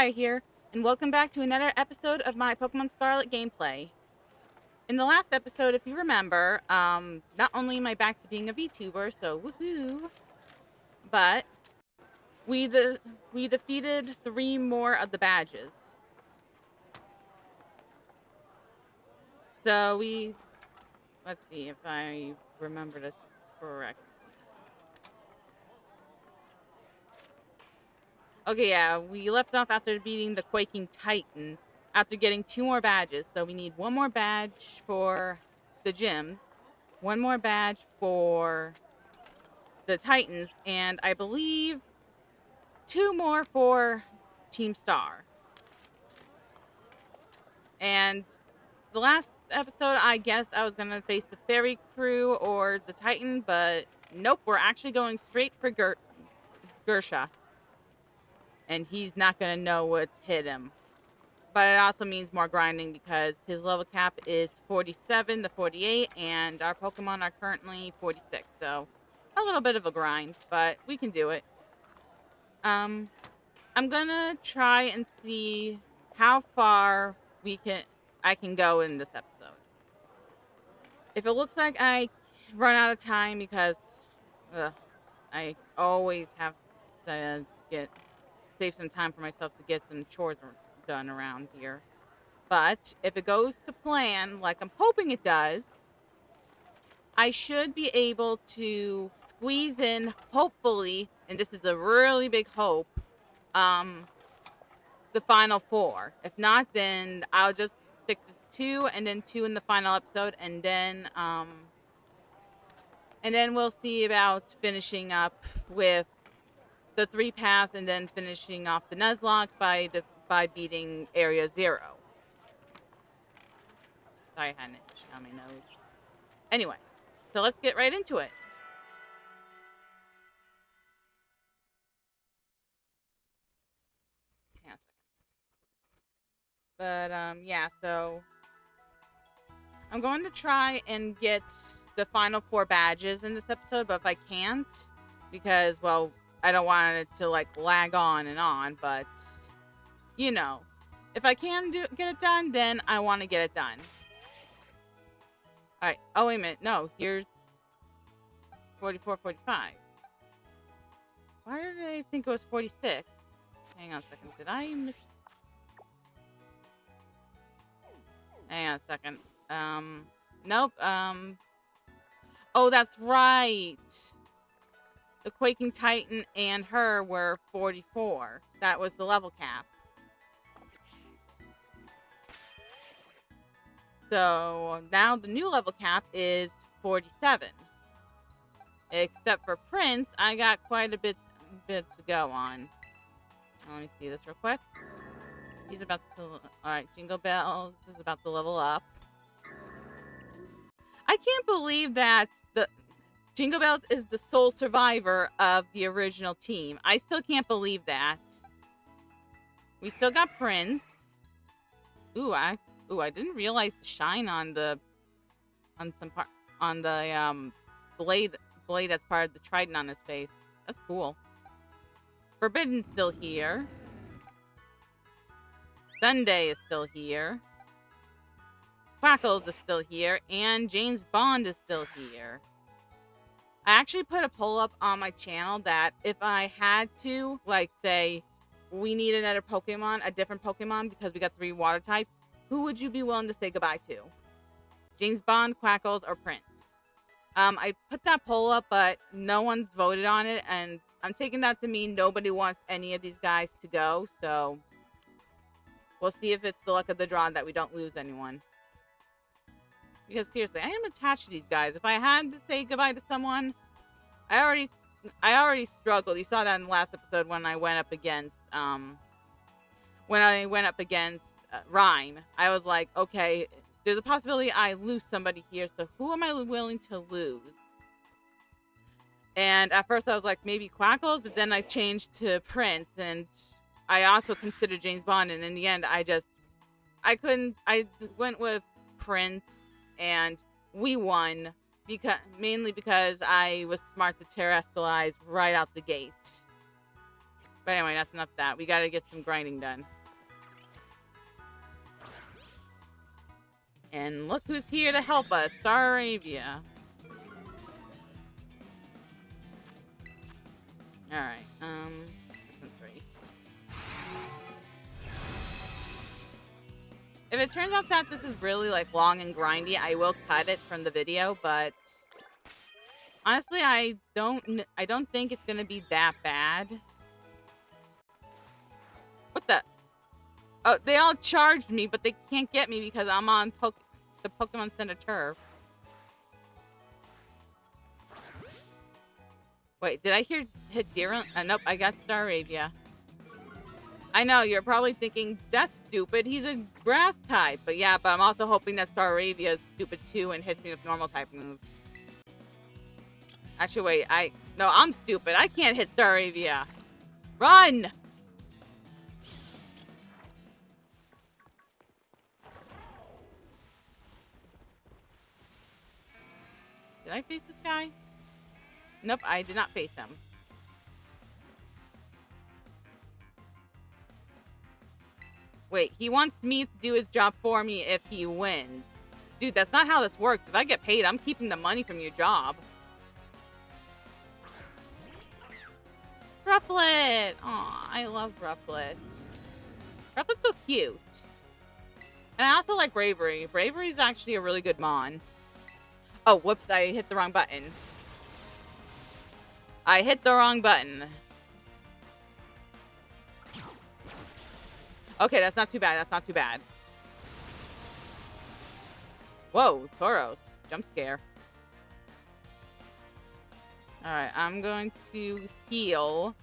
Sky here, and welcome back to another episode of my Pokemon Scarlet gameplay. In the last episode, if you remember, not only am I back to being a VTuber, so woohoo, but we defeated 3 more of the badges. So let's see if I remember this correctly. Okay, yeah, we left off after beating the Quaking Titan, after getting 2 more badges. So we need 1 more badge for the gyms, 1 more badge for the Titans, and I believe 2 more for Team Star. And the last episode, I guessed I was going to face the Fairy Crew or the Titan, but nope, we're actually going straight for Gersha. And he's not going to know what's hit him. But it also means more grinding because his level cap is 47 to 48, and our Pokemon are currently 46. So a little bit of a grind, but we can do it. I'm gonna try and see how far I can go in this episode. If it looks like I run out of time because I always have to save some time for myself to get some chores done around here. But if it goes to plan, like I'm hoping it does, I should be able to squeeze in, hopefully, and this is a really big hope, the final 4. If not, then I'll just stick to 2 and then 2 in the final episode, and then we'll see about finishing up with the 3 paths and then finishing off the Nuzlocke by beating Area 0. Sorry, I had an itch on my nose. Anyway, so let's get right into it. Hang on a second. But, yeah, so I'm going to try and get the final 4 badges in this episode, but if I can't, because, well, I don't want it to, like, lag on, but, you know, if I can get it done, then I want to get it done. Alright, oh, wait a minute, no, here's 44, 45. Why did I think it was 46? Hang on a second, did I miss... Hang on a second. Nope, oh, that's right! The Quaking Titan and her were 44. That was the level cap. So now the new level cap is 47. Except for Prince, I got quite a bit to go on. Let me see this real quick. He's about to... Alright, Jingle Bells is about to level up. I can't believe that the Jingle Bells is the sole survivor of the original team. I still can't believe that. We still got Prince. Ooh, I didn't realize the shine on the blade that's part of the trident on his face. That's cool. Forbidden's still here. Sunday is still here. Quackles is still here, and James Bond is still here. I actually put a poll up on my channel that if I had to, like, say, we need another Pokemon, a different Pokemon, because we got 3 water types, who would you be willing to say goodbye to? James Bond, Quackles, or Prince? I put that poll up, but no one's voted on it, and I'm taking that to mean nobody wants any of these guys to go, so we'll see if it's the luck of the draw that we don't lose anyone. Because seriously, I am attached to these guys. If I had to say goodbye to someone, I already struggled. You saw that in the last episode when I went up against Rhyme. I was like, okay, there's a possibility I lose somebody here, so who am I willing to lose? And at first I was like, maybe Quackles, but then I changed to Prince, and I also considered James Bond, and in the end, I went with Prince, and we won, mainly because I was smart to terrestrialize right out the gate. But anyway, that's enough of that. We gotta get some grinding done. And look who's here to help us, Star Arabia. Alright, this one's ready. If it turns out that this is really, like, long and grindy, I will cut it from the video, but honestly, I don't think it's gonna be that bad. What the? Oh, they all charged me, but they can't get me because I'm on the Pokemon Center turf. Wait, did I hear Hidira? Nope, I got Star Arabia. I know, you're probably thinking, that's stupid, he's a grass type. But yeah, but I'm also hoping that Star Arabia is stupid too and hits me with normal type moves. Actually, wait, no, I'm stupid. I can't hit Star Arabia. Run! Did I face this guy? Nope, I did not face him. Wait, he wants me to do his job for me if he wins. Dude, that's not how this works. If I get paid, I'm keeping the money from your job. Rufflet! Aw, I love Rufflet. Rufflet's so cute. And I also like Bravery. Bravery is actually a really good mon. Oh, whoops, I hit the wrong button. I hit the wrong button. Okay, that's not too bad. That's not too bad. Whoa, Tauros. Jump scare. Alright, I'm going to heal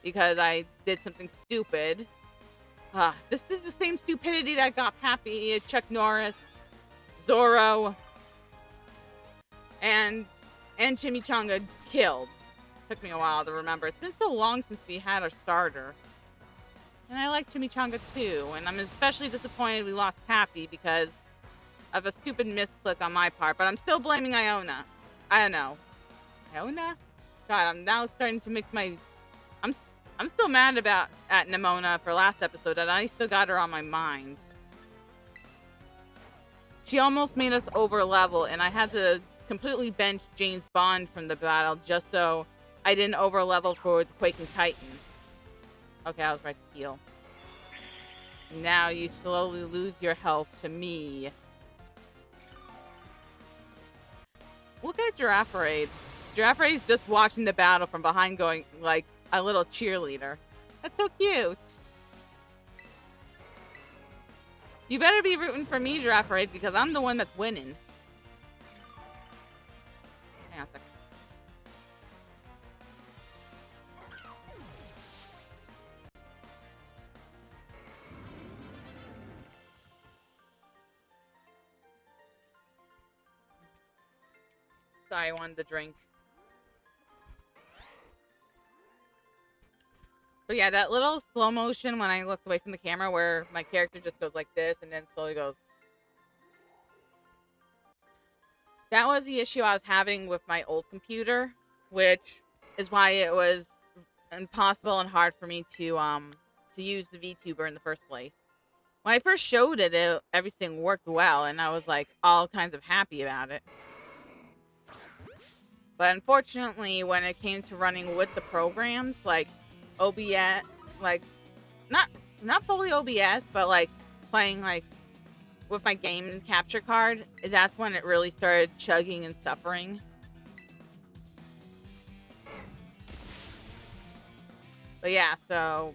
because I did something stupid. This is the same stupidity that got Pappy, Chuck Norris, Zoro, and Chimichanga killed. Took me a while to remember. It's been so long since we had our starter. And I like Chimichanga too, and I'm especially disappointed we lost Pappy because of a stupid misclick on my part, but I'm still blaming Iona. I don't know. Iona? God, I'm now starting to mix my... I'm still mad at Nimona for last episode, and I still got her on my mind. She almost made us over level, and I had to completely bench Jane's Bond from the battle just so I didn't over level for the Quaking Titan. Okay, I was right to heal. Now you slowly lose your health to me. Look at Girafferaid. Girafferaid's just watching the battle from behind going like a little cheerleader. That's so cute. You better be rooting for me, Girafferaid, because I'm the one that's winning. Hang on a second. Sorry, I wanted the drink. But yeah, that little slow motion when I looked away from the camera where my character just goes like this and then slowly goes. That was the issue I was having with my old computer, which is why it was impossible and hard for me to use the VTuber in the first place. When I first showed it, everything worked well, and I was like all kinds of happy about it. But unfortunately, when it came to running with the programs, like OBS, like not fully OBS, but like playing like with my game capture card, that's when it really started chugging and suffering. But yeah, so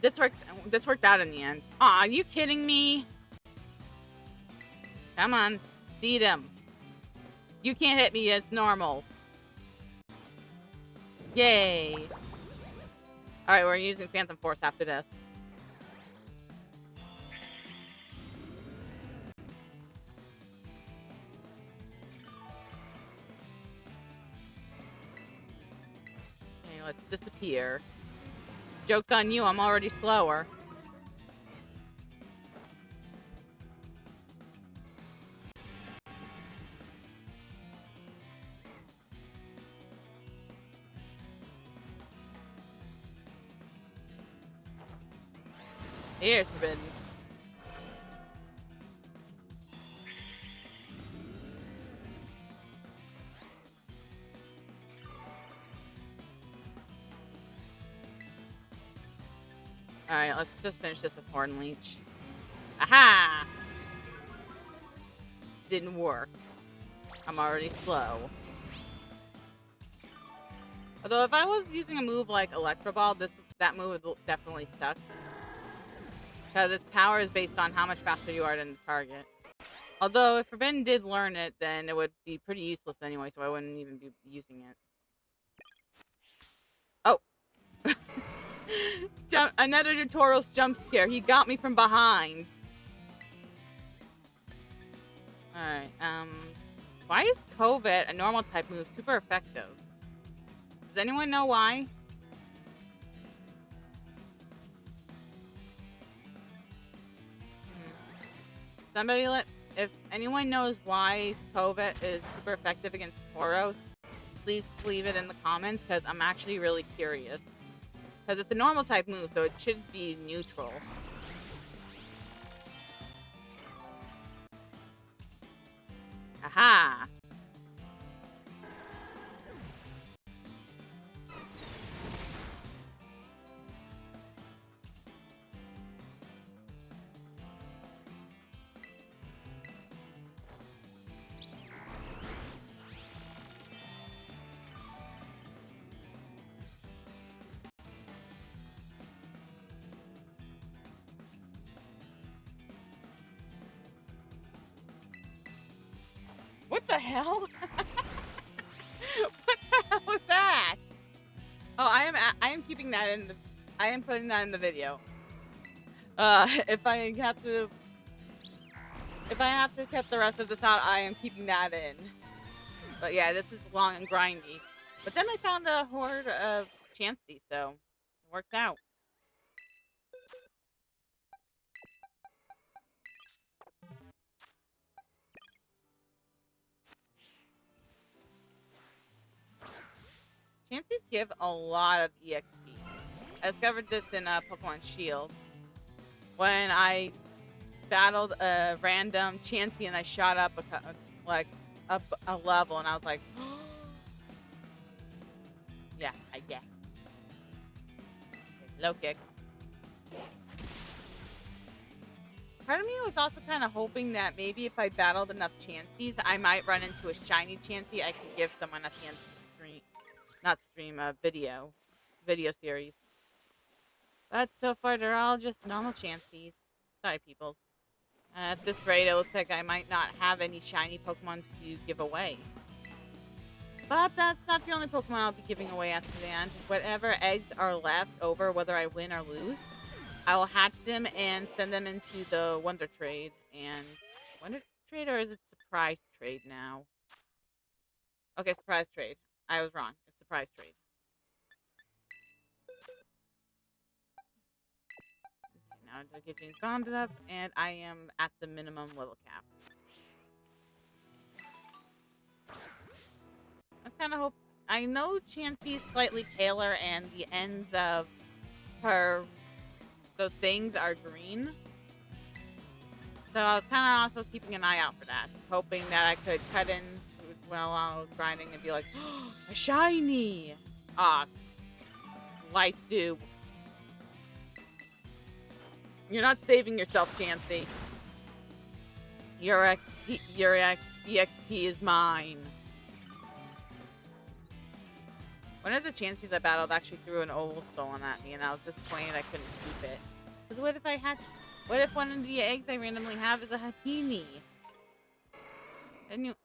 this worked out in the end. Aw, are you kidding me? Come on, seed him. You can't hit me, it's normal. Yay. Alright, we're using Phantom Force after this. Okay, let's disappear. Joke's on you, I'm already slower. Here's forbidden. Alright, let's just finish this with Horn Leech. Aha! Didn't work. I'm already slow. Although if I was using a move like Electro Ball, that move would definitely suck. Because its power is based on how much faster you are than the target. Although if Forbidden did learn it, then it would be pretty useless anyway, so I wouldn't even be using it. Oh! Another tutorial's jump scare. He got me from behind. Alright, why is COVID, a normal type move, super effective? Does anyone know why? Somebody if anyone knows why COVID is super effective against Tauros, please leave it in the comments, because I'm actually really curious. Because it's a normal type move, so it should be neutral. Aha! What the hell? What the hell was that? Oh, I am keeping that in the. I am putting that in the video. If I have to cut the rest of this out, I am keeping that in. But yeah, this is long and grindy. But then I found a horde of Chansey, so it works out. Chanseys give a lot of EXP. I discovered this in Pokemon Shield. When I battled a random Chansey and I shot up a level, and I was like, yeah, I guess. Low kick. Part of me was also kind of hoping that maybe if I battled enough Chanseys, I might run into a shiny Chansey I could give someone at the end of the stream. Not stream, video series. But so far, they're all just normal Chanseys. Sorry, peoples. At this rate, it looks like I might not have any shiny Pokemon to give away. But that's not the only Pokemon I'll be giving away after the end. Whatever eggs are left over, whether I win or lose, I will hatch them and send them into the Wonder Trade. And Wonder Trade, or is it Surprise Trade now? Okay, Surprise Trade. I was wrong. It's Surprise Trade. Okay, now they're getting bonded up, and I am at the minimum level cap. I kind of hope. I know Chansey is slightly paler, and the ends of those things are green. So I was kind of also keeping an eye out for that, hoping that I could cut in while I was grinding and be like, oh, a shiny! Ah, light do. You're not saving yourself, Chansey. Your EXP is mine. One of the Chanseys I battled actually threw an oval stolen at me, and I was disappointed I couldn't keep it. Because what if one of the eggs I randomly have is a Hakini? Did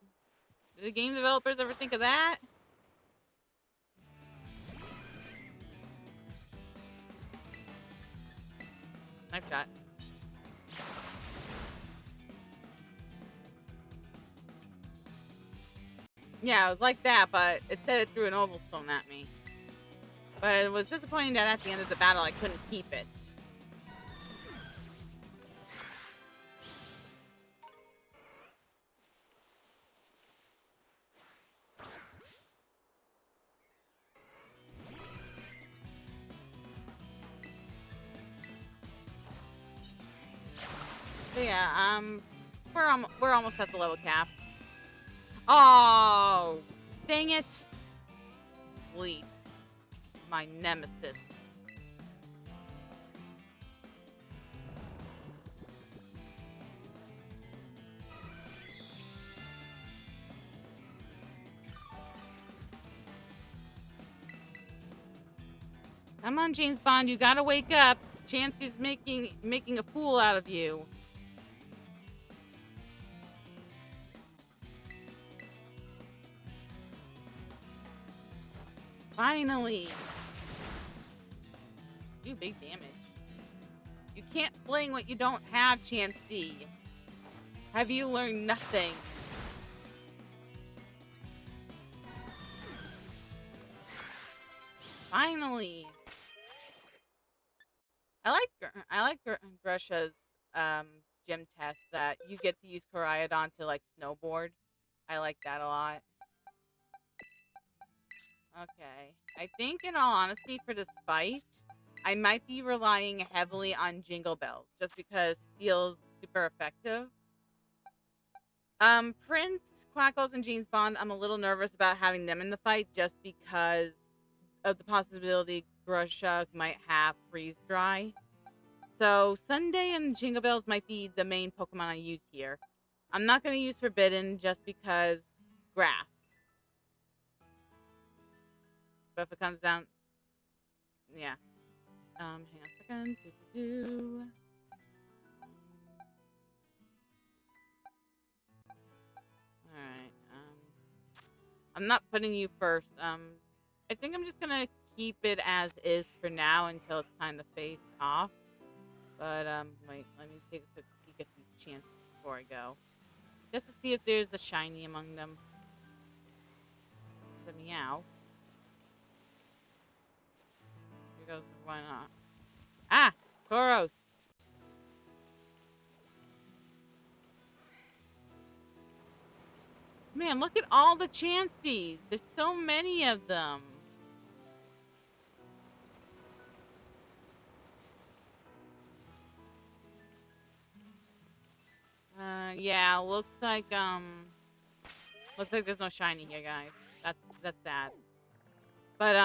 the game developers ever think of that? Knife shot. Yeah, it was like that, but it said it threw an oval stone at me. But it was disappointing that at the end of the battle I couldn't keep it. So yeah, we're almost at the level cap. Oh, dang it! Sleep, my nemesis. Come on, James Bond, you gotta wake up. Chansey's making a fool out of you. Finally. Do big damage. You can't fling what you don't have, Chansey. Have you learned nothing? Finally. I like Grusha's gym test that you get to use Koraidon to like snowboard. I like that a lot. Okay. I think in all honesty for this fight, I might be relying heavily on Jingle Bells just because Steel's super effective. Prince, Quackles, and James Bond, I'm a little nervous about having them in the fight just because of the possibility Grusha might have Freeze Dry. So Sunday and Jingle Bells might be the main Pokemon I use here. I'm not going to use Forbidden just because grass. But if it comes down... Yeah. Hang on a second. Alright. I'm not putting you first. I think I'm just going to keep it as is for now until it's time to face off. But, wait, let me take a quick peek at these chances before I go. Just to see if there's a shiny among them. The meow. Here goes why not. Ah! Tauros! Man, look at all the Chanseys! There's so many of them! Yeah, looks like there's no shiny here, guys. That's sad. But,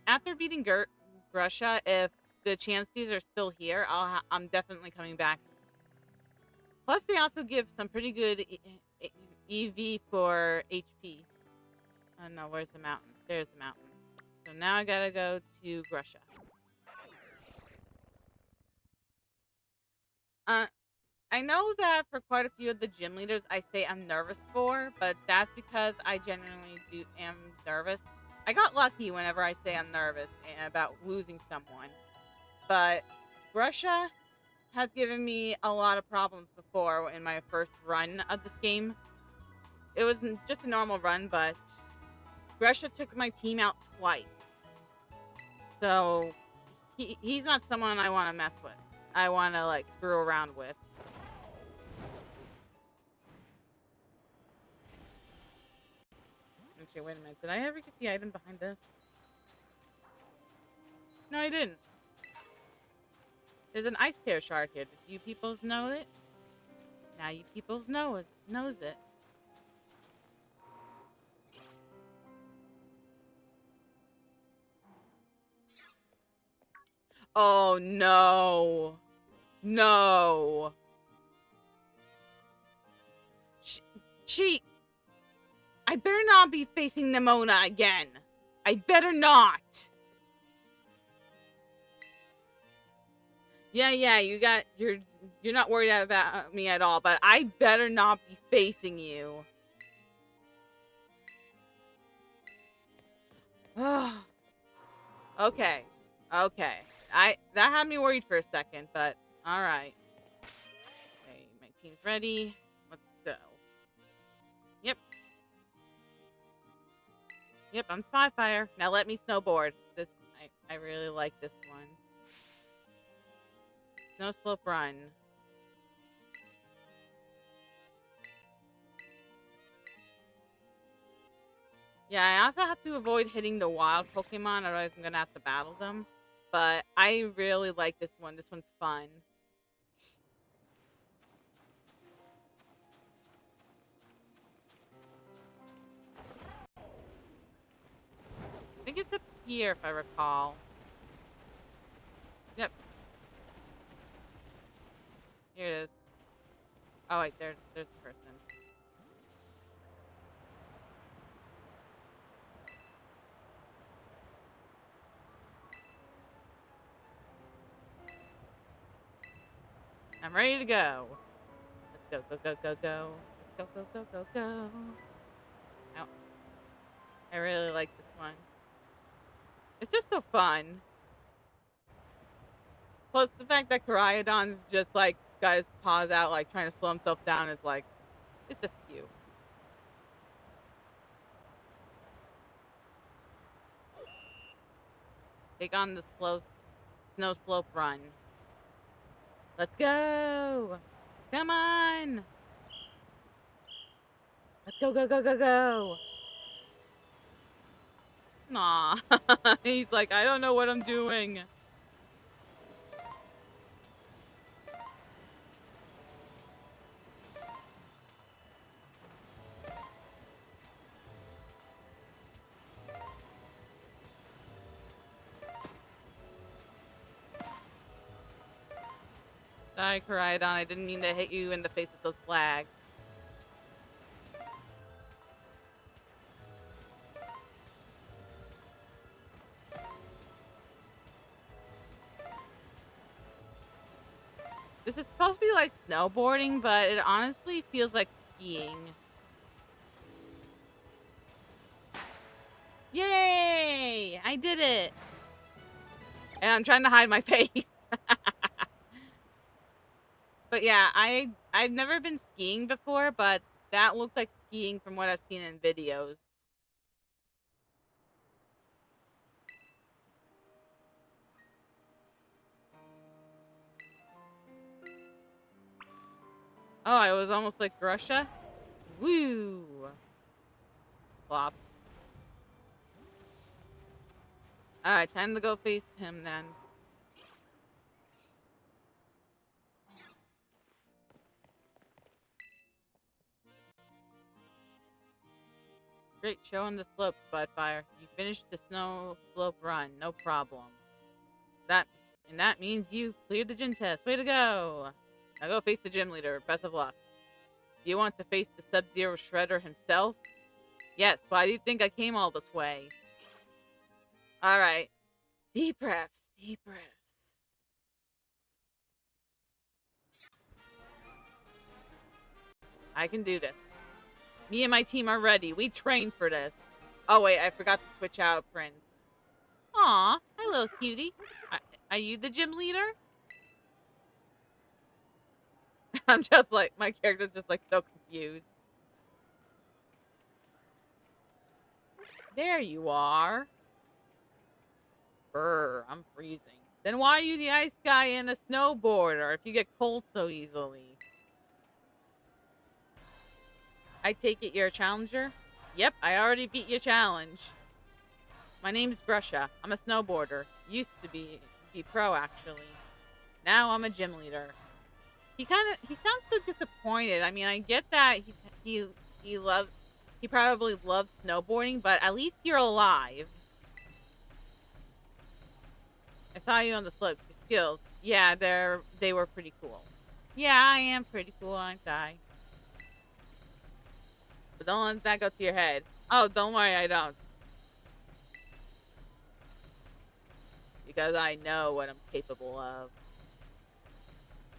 after beating Grusha, if the Chanseys are still here, I'm definitely coming back. Plus, they also give some pretty good EV for HP. Oh, no, where's the mountain? There's the mountain. So now I gotta go to Grusha. I know that for quite a few of the gym leaders I say I'm nervous for, but that's because I genuinely am nervous. I got lucky whenever I say I'm nervous about losing someone. But Grusha has given me a lot of problems before in my first run of this game. It was just a normal run, but Grusha took my team out twice. So he's not someone I want to mess with. I want to like screw around with. Actually, wait a minute. Did I ever get the item behind this? No, I didn't. There's an ice tear shard here. Did you peoples know it? Now you peoples knows it. Oh no. No. She... I better not be facing Nemona again. I better not. Yeah, you're not worried about me at all, but I better not be facing you. Okay. That had me worried for a second, but all right. Okay, my team's ready. Let's go. Yep, I'm Spyfire. Now let me snowboard. I really like this one. Snow slope run. Yeah, I also have to avoid hitting the wild Pokemon, otherwise I'm gonna have to battle them. But I really like this one. This one's fun. I think it's up here, if I recall. Yep. Here it is. Oh, wait, there's the person. I'm ready to go. Let's go, go, go, go, go. Let's go, go, go, go, go. Oh, I really like this one. It's just so fun. Plus, the fact that Koraidon's just like got his paws out, like trying to slow himself down, is like, it's just cute. Take on the snow slope run. Let's go! Come on! Let's go, go, go, go, go! Aw. He's like, I don't know what I'm doing. Sorry, Koraidon. I didn't mean to hit you in the face with those flags. This is supposed to be like snowboarding, but it honestly feels like skiing. Yay! I did it! And I'm trying to hide my face. But yeah, I've never been skiing before, but that looked like skiing from what I've seen in videos. Oh, I was almost like Russia. Woo! Flop. Alright, time to go face him then. Great, showing the slope, Budfire. You finished the snow slope run, no problem. And that means you've cleared the gym test. Way to go! Now go face the gym leader. Best of luck. Do you want to face the Sub-Zero Shredder himself? Yes, why do you think I came all this way? Alright. Deep breaths, deep breaths. I can do this. Me and my team are ready. We trained for this. Oh wait, I forgot to switch out Prince. Aw, hi little cutie. Are you the gym leader? I'm just like, my character's just like so confused. There you are. Brr, I'm freezing. Then why are you the ice guy and a snowboarder if you get cold so easily? I take it you're a challenger? Yep, I already beat your challenge. My name's Grusha. I'm a snowboarder. Used to be pro, actually. Now I'm a gym leader. He sounds so disappointed. I mean, I get that he probably loves snowboarding, but at least you're alive. I saw you on the slopes. Your skills. Yeah, they were pretty cool. Yeah, I am pretty cool, aren't I? But don't let that go to your head. Oh, don't worry, I don't. Because I know what I'm capable of.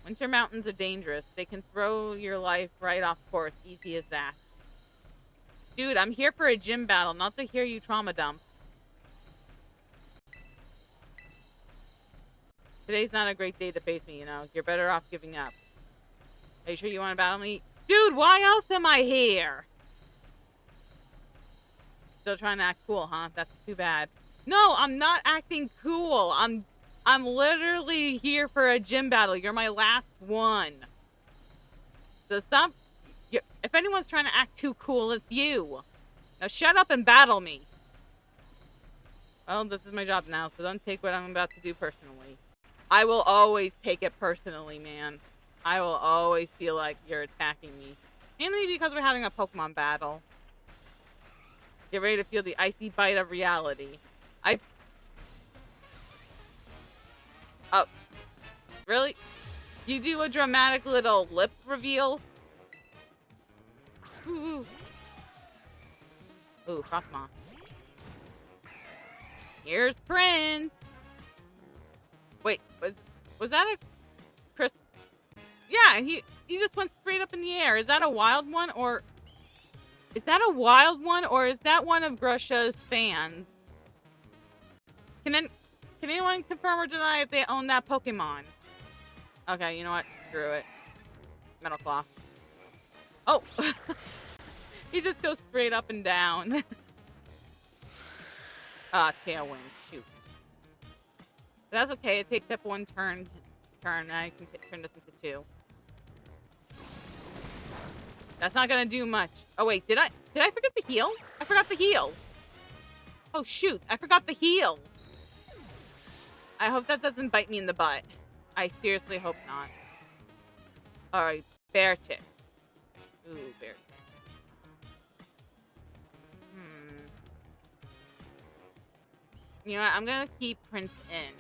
Winter mountains are dangerous. They can throw your life right off course. Easy as that. Dude, I'm here for a gym battle, not to hear you trauma dump. Today's not a great day to face me, you know. You're better off giving up. Are you sure you want to battle me? Dude, why else am I here? Still trying to act cool, huh? That's too bad. No, I'm not acting cool. I'm literally here for a gym battle. You're my last one. So stop. If anyone's trying to act too cool, it's you. Now shut up and battle me. Well, this is my job now, so don't take what I'm about to do personally. I will always take it personally, man. I will always feel like you're attacking me. Mainly because we're having a Pokemon battle. Get ready to feel the icy bite of reality. Oh. Really? You do a dramatic little lip reveal? Ooh. Ooh, Frostmoth. Here's Prince. Wait, was that a Chris? Yeah, he just went straight up in the air. Is that a wild one or... Is that a wild one or is that one of Grusha's fans? Can anyone confirm or deny if they own that Pokemon? Okay, you know what? Screw it. Metal Claw. Oh! He just goes straight up and down. Tailwind. Shoot. But that's okay. It takes up one turn, and I can turn this into 2. That's not gonna do much. Oh wait, did I forget the heal? I forgot the heal. Oh shoot, I forgot the heal. I hope that doesn't bite me in the butt. I seriously hope not. Alright, bear tick. Ooh, bear tick. You know what? I'm gonna keep Prince in.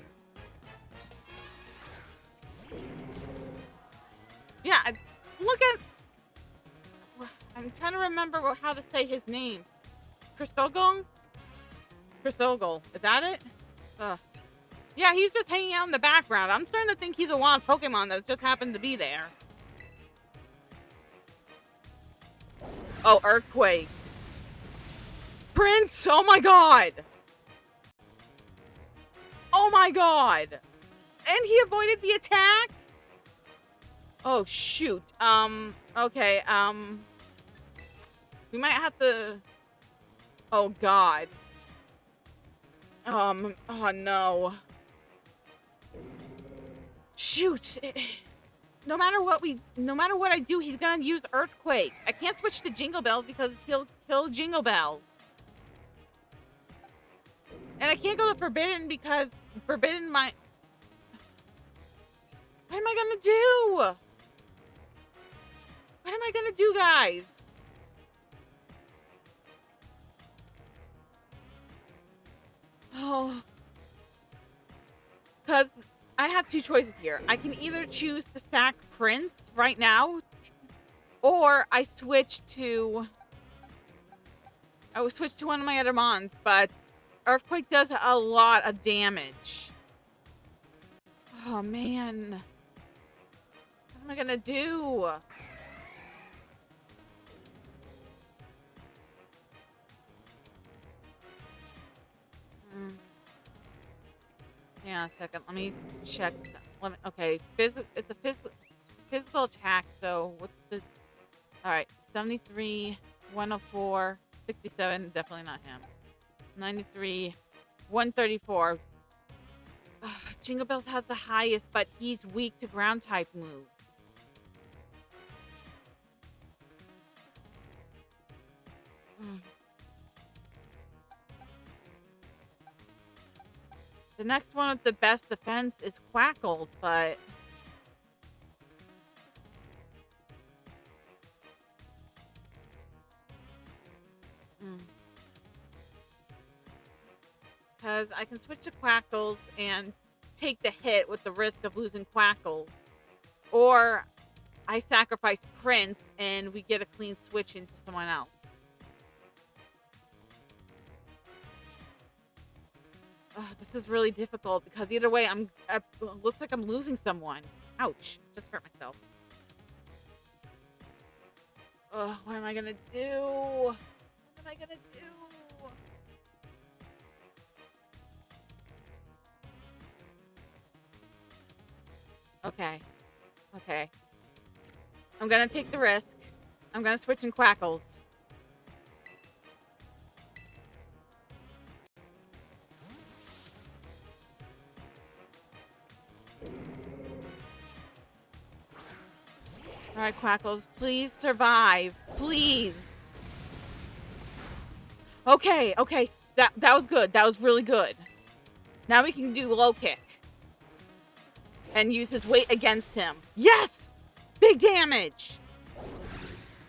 Yeah, look at... I'm trying to remember how to say his name. Crystogong? Crystogol. Is that it? Ugh. Yeah, he's just hanging out in the background. I'm starting to think he's a wild Pokemon that just happened to be there. Oh, Earthquake. Prince! Oh my god! Oh my god! And he avoided the attack? Oh, shoot. Okay, we might have to... Oh, God. Oh, no. Shoot. No matter what I do, he's gonna use Earthquake. I can't switch to Jingle Bells because he'll kill Jingle Bells. And I can't go to Forbidden because Forbidden might... What am I gonna do? What am I gonna do, guys? Oh. Because I have 2 choices here. I can either choose to sack Prince right now, or I switch to... I would switch to one of my other mons, but Earthquake does a lot of damage. Oh, man. What am I gonna do? Yeah, a second. Let me check. Okay, it's a physical attack. So what's the? All right, 73, 104, 67. Definitely not him. 93, 134. Jingle Bells has the highest, but he's weak to ground type moves. The next one with the best defense is Quackle, but... Because I can switch to Quackles and take the hit with the risk of losing Quackles. Or I sacrifice Prince and we get a clean switch into someone else. This is really difficult because either way, looks like I'm losing someone. Ouch. Just hurt myself. What am I gonna do? What am I gonna do? Okay. I'm gonna take the risk. I'm gonna switch in Quackles. Alright, Quackles, please survive. Please. Okay. That was good. That was really good. Now we can do low kick. And use his weight against him. Yes! Big damage!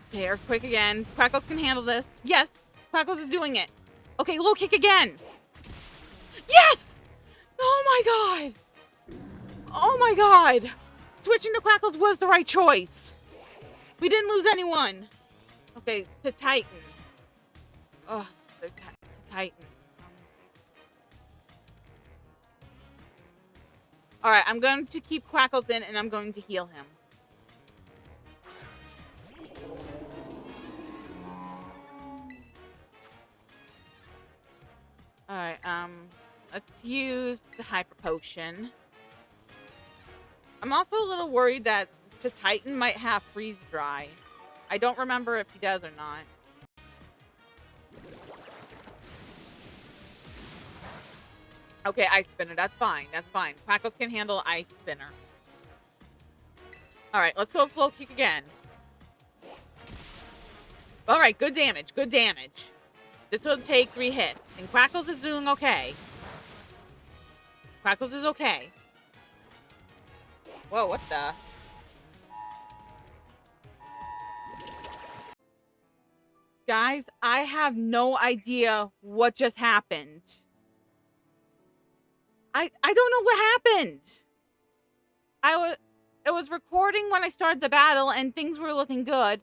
Okay, Earthquake again. Quackles can handle this. Yes! Quackles is doing it. Okay, low kick again. Yes! Oh my god! Oh my god! Switching to Quackles was the right choice. We didn't lose anyone. Okay, to Titan. Oh, to Titan. Alright, I'm going to keep Quackles in and I'm going to heal him. Alright, let's use the Hyper Potion. I'm also a little worried that the Titan might have Freeze Dry. I don't remember if he does or not. Okay, Ice Spinner. That's fine. That's fine. Quackles can handle Ice Spinner. Alright, let's go Flow Kick again. Alright, good damage. Good damage. This will take 3 hits. And Quackles is doing okay. Quackles is okay. Whoa, what the? Guys, I have no idea what just happened. I don't know what happened. It was recording when I started the battle and things were looking good.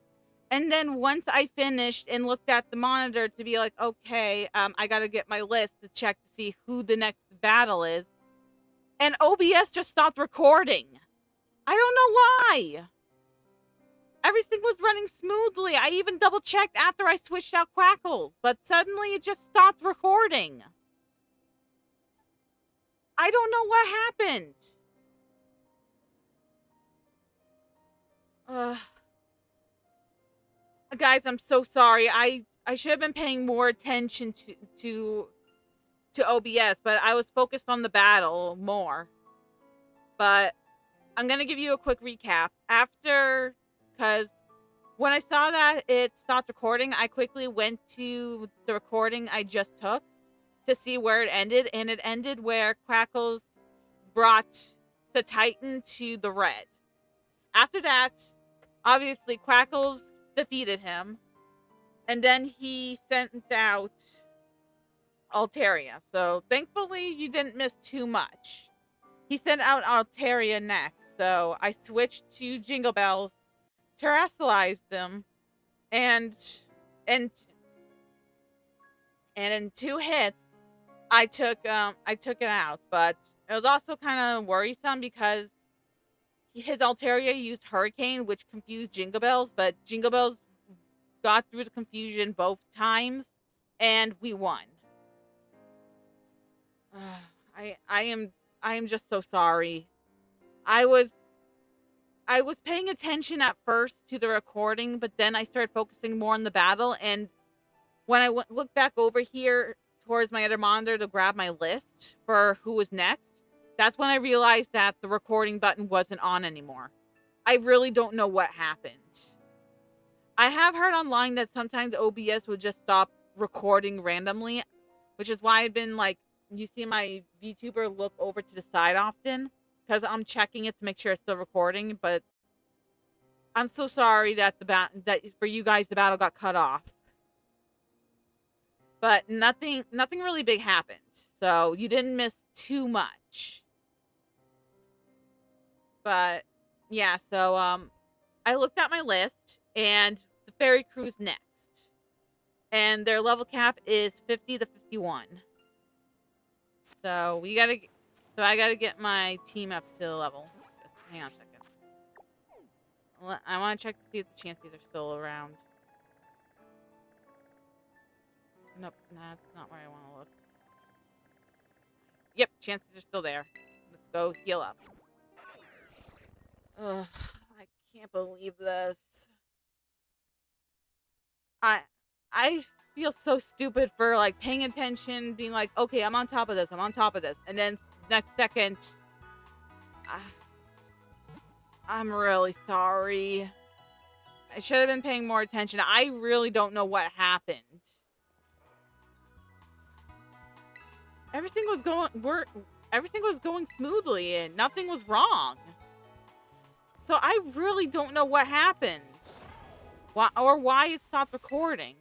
And then once I finished and looked at the monitor to be like, okay, I gotta get my list to check to see who the next battle is. And OBS just stopped recording. I don't know why. Everything was running smoothly. I even double checked after I switched out Quackles, but suddenly it just stopped recording. I don't know what happened. Guys, I'm so sorry. I should have been paying more attention to OBS, but I was focused on the battle more. But I'm gonna give you a quick recap because when I saw that it stopped recording, I quickly went to the recording I just took to see where it ended, and it ended where Quackles brought the Titan to the red. After that, obviously Quackles defeated him, and then he sent out Altaria. So thankfully you didn't miss too much. He sent out Altaria next, so I switched to Jingle Bells, terrestrialized them, and in 2 hits I took it out. But it was also kind of worrisome because his Altaria used Hurricane, which confused Jingle Bells, but Jingle Bells got through the confusion both times, and we won. I am just so sorry. I was paying attention at first to the recording, but then I started focusing more on the battle, and when I looked back over here towards my other monitor to grab my list for who was next, that's when I realized that the recording button wasn't on anymore. I really don't know what happened. I have heard online that sometimes OBS would just stop recording randomly, which is why I've been like, you see my VTuber look over to the side often, because I'm checking it to make sure it's still recording. But I'm so sorry that that for you guys the battle got cut off. But nothing really big happened, so you didn't miss too much. But yeah, so I looked at my list, and the Fairy Crew's next, and their level cap is 50 to 51. So I gotta get my team up to the level. Just hang on a second. I want to check to see if the chances are still around. Nope, that's not where I want to look. Yep, chances are still there. Let's go heal up. Ugh, I can't believe this. I feel so stupid for like paying attention, being like, okay, I'm on top of this, and then next second, I'm really sorry. I should have been paying more attention. I really don't know what happened. Everything was going smoothly and nothing was wrong. So I really don't know what happened. Why it stopped recording.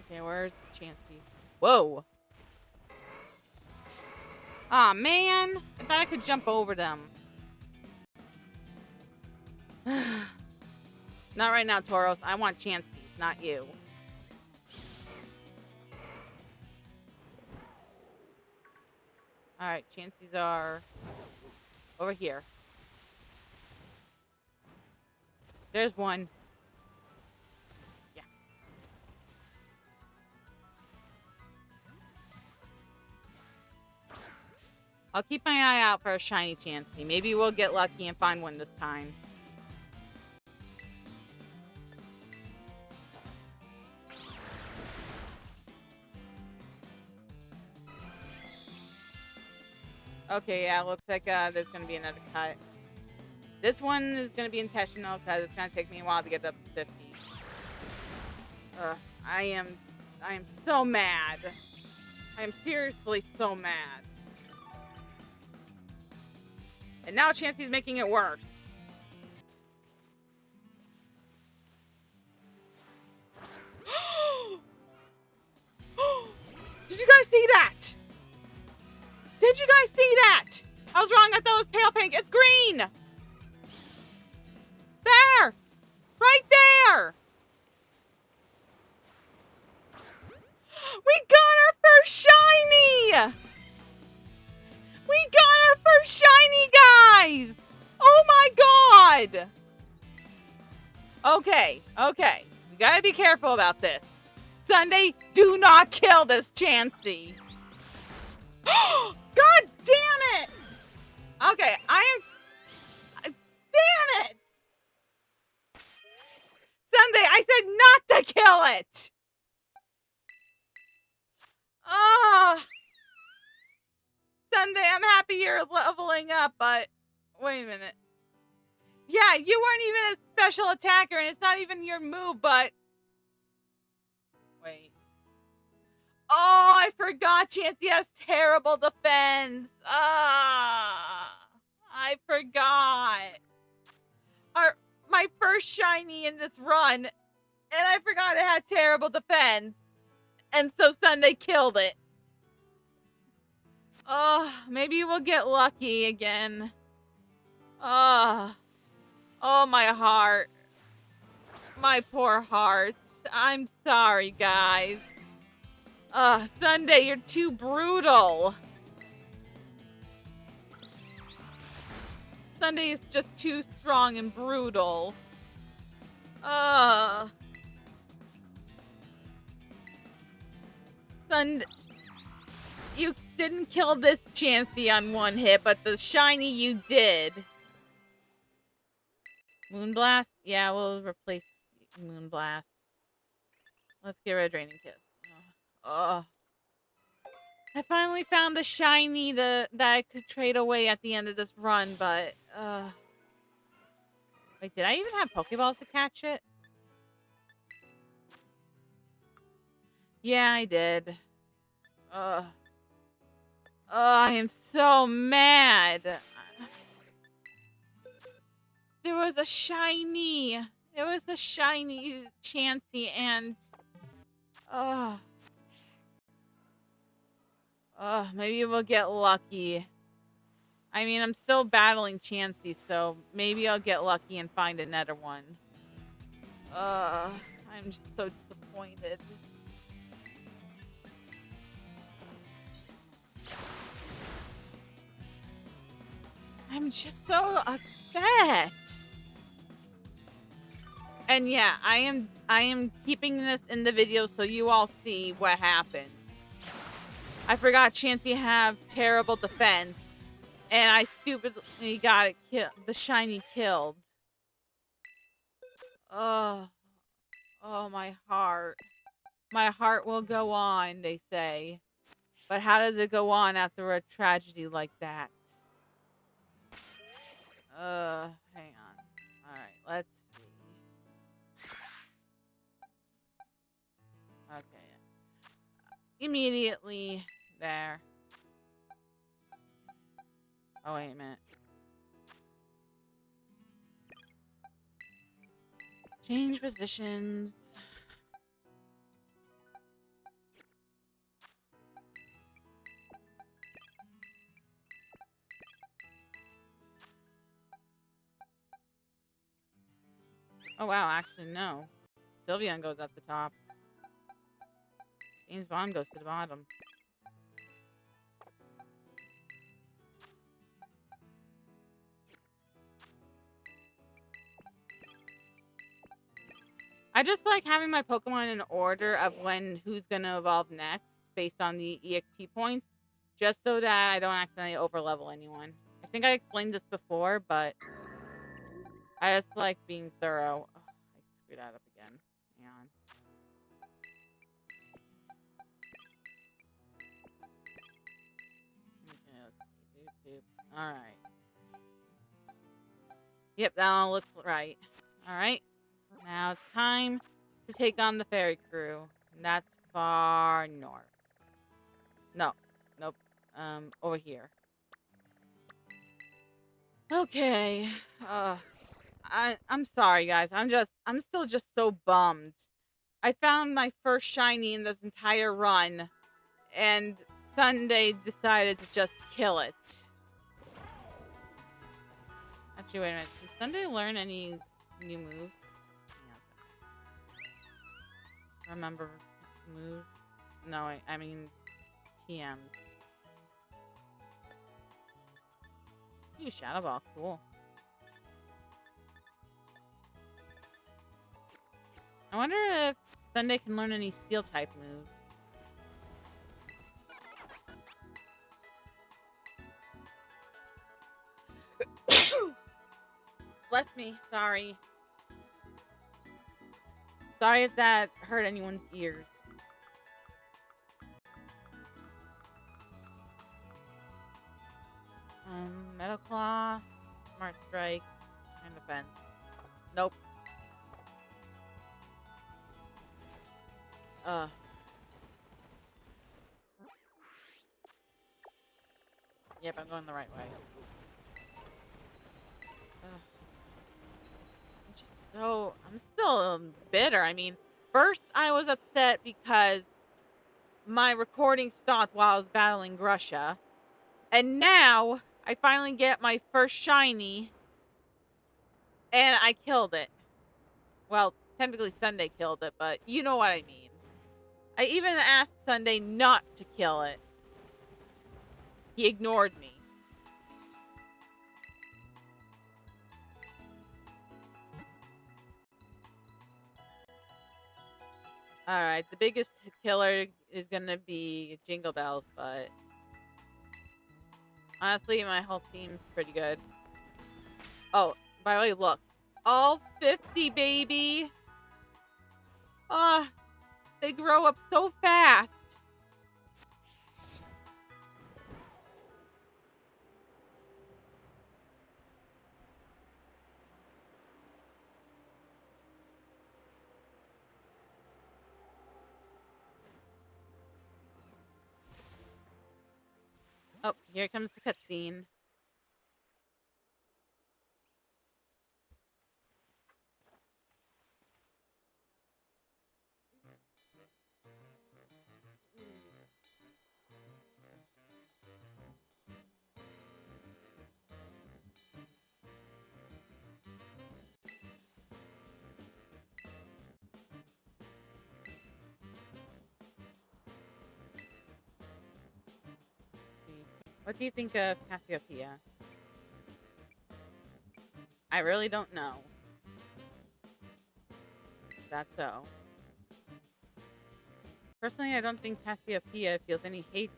Okay, where's Chansey? Whoa. Aw, man. I thought I could jump over them. Not right now, Tauros. I want Chansey, not you. Alright, chances are Over here. There's one. Yeah. I'll keep my eye out for a shiny Chansey. Maybe we'll get lucky and find one this time. Okay, yeah, looks like there's going to be another cut. This one is going to be intentional because it's going to take me a while to get up to 50. I am so mad. I am seriously so mad. And now Chansey's making it worse. Did you guys see that? Did you guys see that? I was wrong. I thought it was pale pink. It's green. There. Right there. We got our first shiny. We got our first shiny, guys. Oh my god. Okay. Okay. We gotta be careful about this. Sunday, do not kill this Chansey. God damn it! Okay, damn it! Sunday, I said not to kill it! Sunday, I'm happy you're leveling up, but... Wait a minute. Yeah, you weren't even a special attacker, and it's not even your move, but... Wait. Oh, I forgot Chansey has terrible defense. I forgot. My first shiny in this run, and I forgot it had terrible defense. And so Sunday killed it. Oh, maybe we'll get lucky again. Oh, my heart. My poor heart. I'm sorry, guys. Sunday, you're too brutal. Sunday is just too strong and brutal. Sunday, you didn't kill this Chansey on one hit, but the shiny you did. Moonblast? Yeah, we'll replace Moonblast. Let's get rid of Draining Kiss. I finally found the shiny that I could trade away at the end of this run, but wait, did I even have Pokeballs to catch it? Yeah, I did. I am so mad. There was a shiny. There was a shiny Chansey, and maybe we'll get lucky. I mean, I'm still battling Chansey, so maybe I'll get lucky and find another one. I'm just so disappointed. I'm just so upset. And yeah, I am keeping this in the video so you all see what happened. I forgot Chansey have terrible defense, and I stupidly got it the shiny killed. Oh, my heart. My heart will go on, they say. But how does it go on after a tragedy like that? Hang on. Alright, let's see. Okay. Immediately there. Oh, wait a minute. Change positions. Oh, wow. Actually, no. Sylveon goes at the top. James Bond goes to the bottom. just like having my Pokemon in order of who's gonna evolve next based on the EXP points, just so that I don't accidentally overlevel anyone. I think I explained this before, but I just like being thorough. Oh, I screwed that up again. Hang on. Okay, let's see. All right. Yep, that all looks right. All right. Now it's time to take on the ferry crew. And that's far north. No. Nope. Over here. Okay. I'm sorry, guys. I'm still just so bummed. I found my first shiny in this entire run, and Sunday decided to just kill it. Actually, wait a minute. Did Sunday learn any new moves? Remember moves? No, I mean TMs. Ooh, Shadow Ball, cool. I wonder if Sunday can learn any Steel type moves. Bless me, sorry. Sorry if that hurt anyone's ears. Metal Claw, Smart Strike, and Defense. Nope. Yep, I'm going the right way. I'm still bitter. I mean, first I was upset because my recording stopped while I was battling Grusha. And now I finally get my first shiny and I killed it. Well, technically Sunday killed it, but you know what I mean. I even asked Sunday not to kill it. He ignored me. Alright, the biggest killer is gonna be Jingle Bells, but honestly, my whole team's pretty good. Oh, by the way, look. All 50, baby! They grow up so fast! Oh, here comes the cutscene. What do you think of Cassiopeia? I really don't know. That's so. Personally, I don't think Cassiopeia feels any hate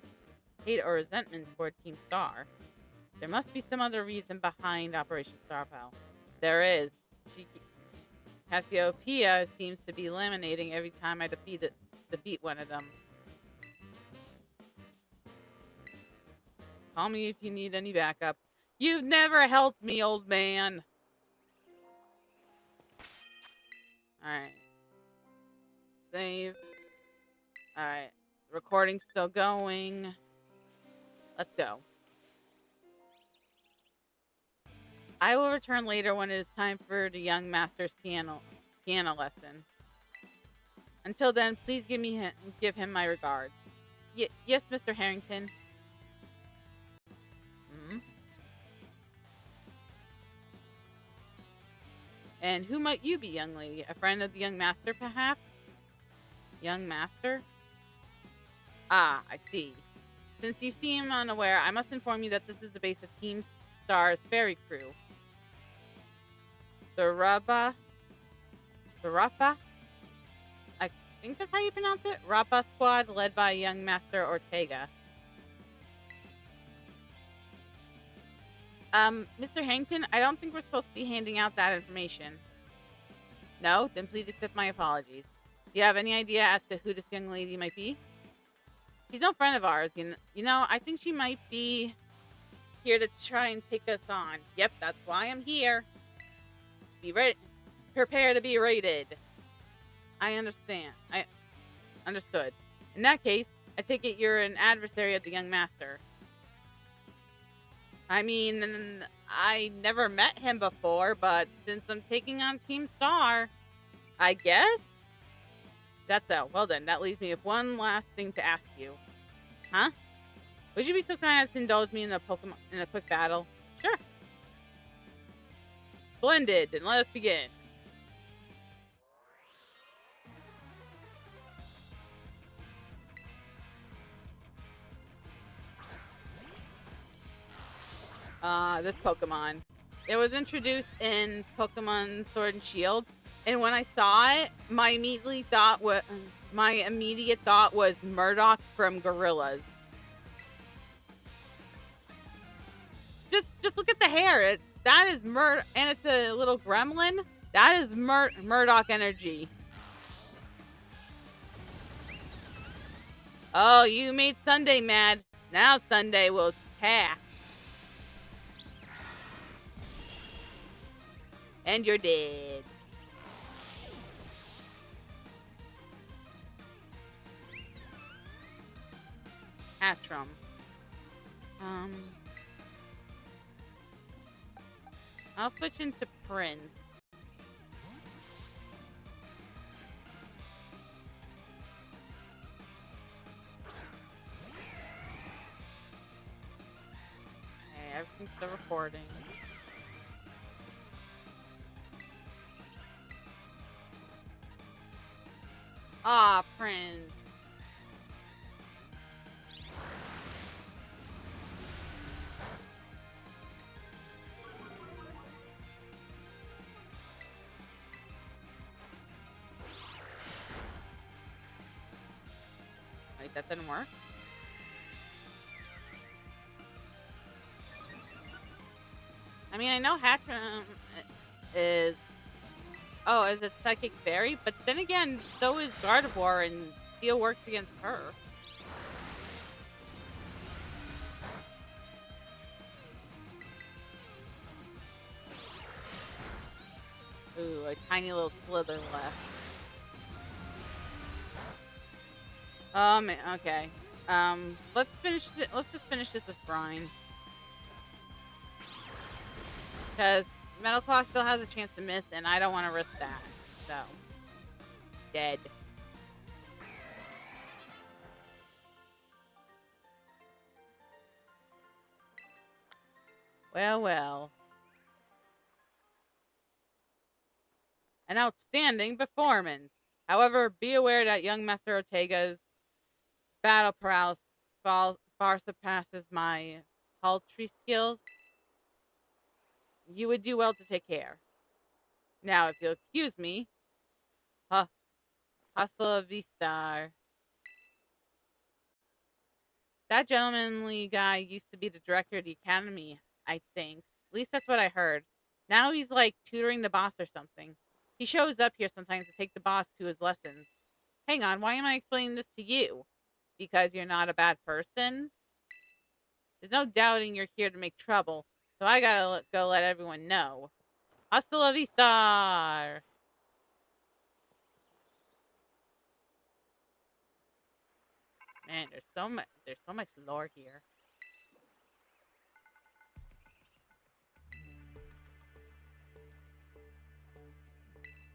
or resentment toward Team Star. There must be some other reason behind Operation Star Pal. There is. Cassiopeia seems to be eliminating every time I defeat one of them. Call me if you need any backup. You've never helped me, old man. Alright. Save. Alright. Recording's still going. Let's go. I will return later when it is time for the young master's piano lesson. Until then, please give him my regards. Yes, Mr. Harrington. And who might you be, young lady? A friend of the young master, perhaps? Young master? Ah, I see. Since you seem unaware, I must inform you that this is the base of Team Star's ferry crew. The Rappa? think that's how you pronounce it. Rappa Squad, led by young Master Ortega. Mr. Harrington, I don't think we're supposed to be handing out that information. No? Then please accept my apologies. Do you have any idea as to who this young lady might be? She's no friend of ours. You know, I think she might be here to try and take us on. Yep, that's why I'm here. Be ready. Prepare to be raided. I understand. I understood. In that case, I take it you're an adversary of the young master. I mean, I never met him before, but since I'm taking on Team Star, I guess? That's so. Well then, that leaves me with one last thing to ask you. Huh? Would you be so kind as to indulge me in a quick battle? Sure. Splendid, then let us begin. This Pokemon. It was introduced in Pokemon Sword and Shield, and when I saw it, my immediate thought was Murdoch from Gorillas. Just look at the hair. That is and it's a little gremlin. That is Murdoch energy. Oh, you made Sunday mad. Now Sunday will attack. And you're dead. Hatchrum. I'll switch into Prince. Okay, everything's still recording. Ah, Prince. Wait, that didn't work? I mean, I know Hatchrum is... Oh, is it Psychic Fairy? But then again, so is Gardevoir, and Steel works against her. Ooh, a tiny little slither left. Okay. Let's just finish this with Brine. Because Metal Claw still has a chance to miss, and I don't want to risk that. So, dead. Well, well. An outstanding performance. However, be aware that young Master Ortega's battle paralysis far surpasses my paltry skills. You would do well to take care. Now, if you'll excuse me, hasta vista. That gentlemanly guy used to be the director of the academy, I think. At least that's what I heard. Now he's like tutoring the boss or something. He shows up here sometimes to take the boss to his lessons. Hang on, why am I explaining this to you? Because you're not a bad person? There's no doubting you're here to make trouble, so I gotta go let everyone know. Hasta la vista! Man, there's so much lore here.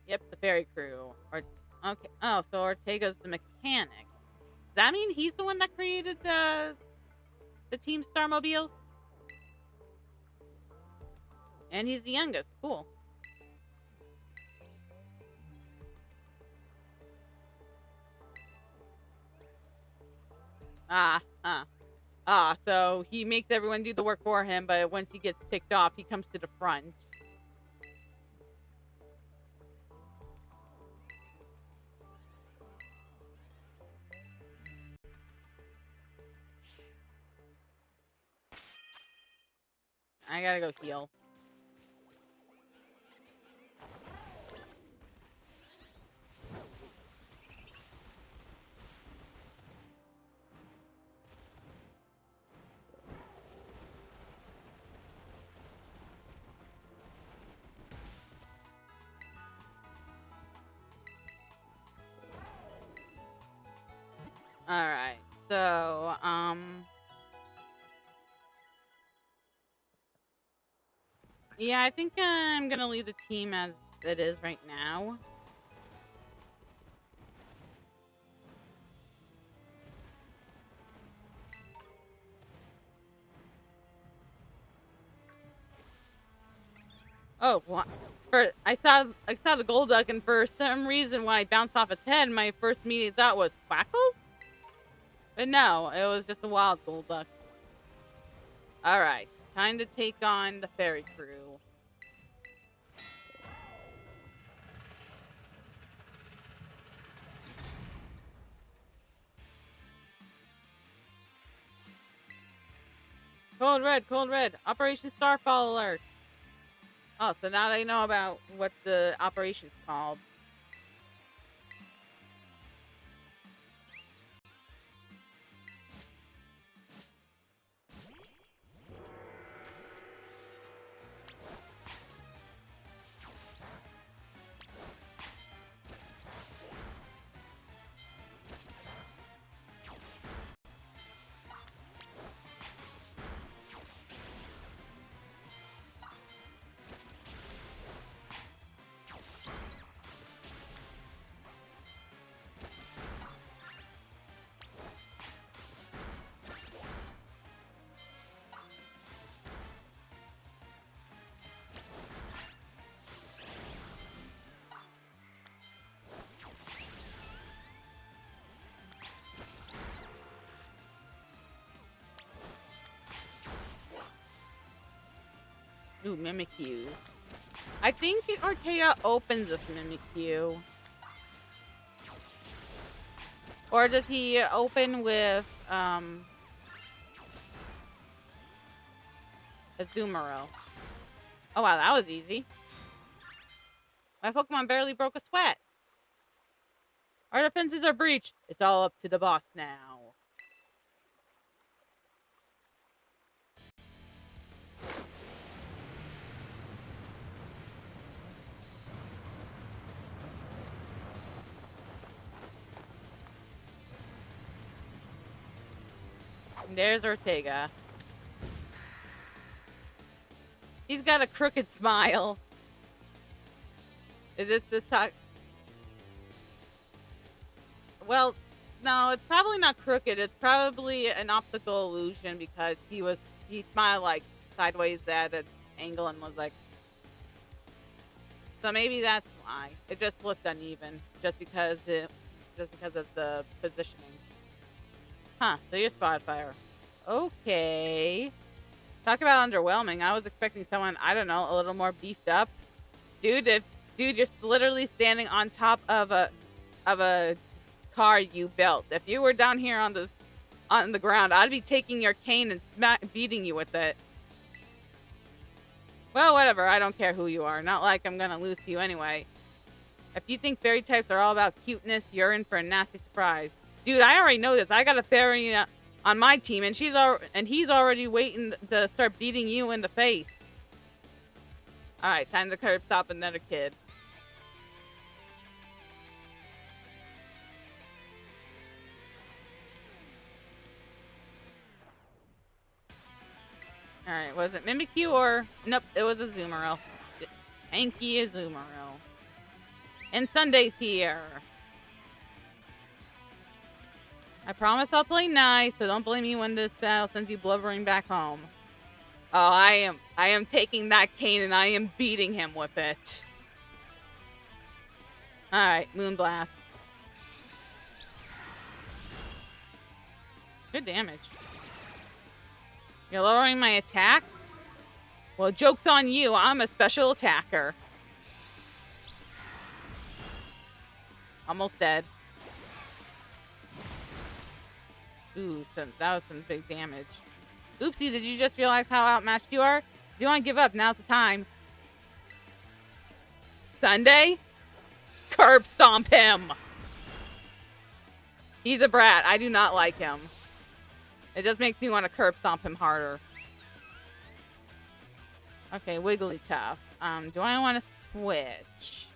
Yep, the ferry crew. Okay. Oh, so Ortega's the mechanic. Does that mean he's the one that created the Team Starmobiles? And he's the youngest. Cool. So he makes everyone do the work for him, but once he gets ticked off, he comes to the front. I gotta go heal. Alright, so, yeah, I think I'm gonna leave the team as it is right now. Oh, what? I saw the Golduck, and for some reason, when I bounced off its head, my first immediate thought was Quackles? But no, it was just a wild Golduck. Alright, time to take on the fairy crew. Cold red, Operation Starfall alert. Oh, so now they know about what the operation's called. Ooh, Mimikyu. I think Ortega opens with Mimikyu. Or does he open with, Azumarill? Oh wow, that was easy. My Pokemon barely broke a sweat. Our defenses are breached. It's all up to the boss now. And there's Ortega. He's got a crooked smile. Is this talk? Well, no, it's probably not crooked. It's probably an optical illusion because he smiled like sideways at an angle and was like, so maybe that's why. It just looked uneven just because of the positioning. Huh, so you're Spotfire. Okay. Talk about underwhelming. I was expecting someone, I don't know, a little more beefed up. Dude, you're literally standing on top of a car you built. If you were down here on the ground, I'd be taking your cane and beating you with it. Well, whatever. I don't care who you are. Not like I'm gonna lose to you anyway. If you think fairy types are all about cuteness, you're in for a nasty surprise. Dude, I already know this. I got a fairy on my team, and he's already waiting to start beating you in the face. Alright, time to curb stop another kid. Alright, was it Mimikyu or... Nope, it was Azumarill. Thank you, Azumarill. And Sunday's here. I promise I'll play nice, so don't blame me when this battle sends you blubbering back home. Oh, I am taking that cane and I am beating him with it. Alright, Moonblast. Good damage. You're lowering my attack? Well, joke's on you. I'm a special attacker. Almost dead. Ooh, that was some big damage. Oopsie, did you just realize how outmatched you are? you want to give up, now's the time. Sunday? Curb stomp him! He's a brat. I do not like him. It just makes me want to curb stomp him harder. Okay, Wigglytuff. Do I want to switch?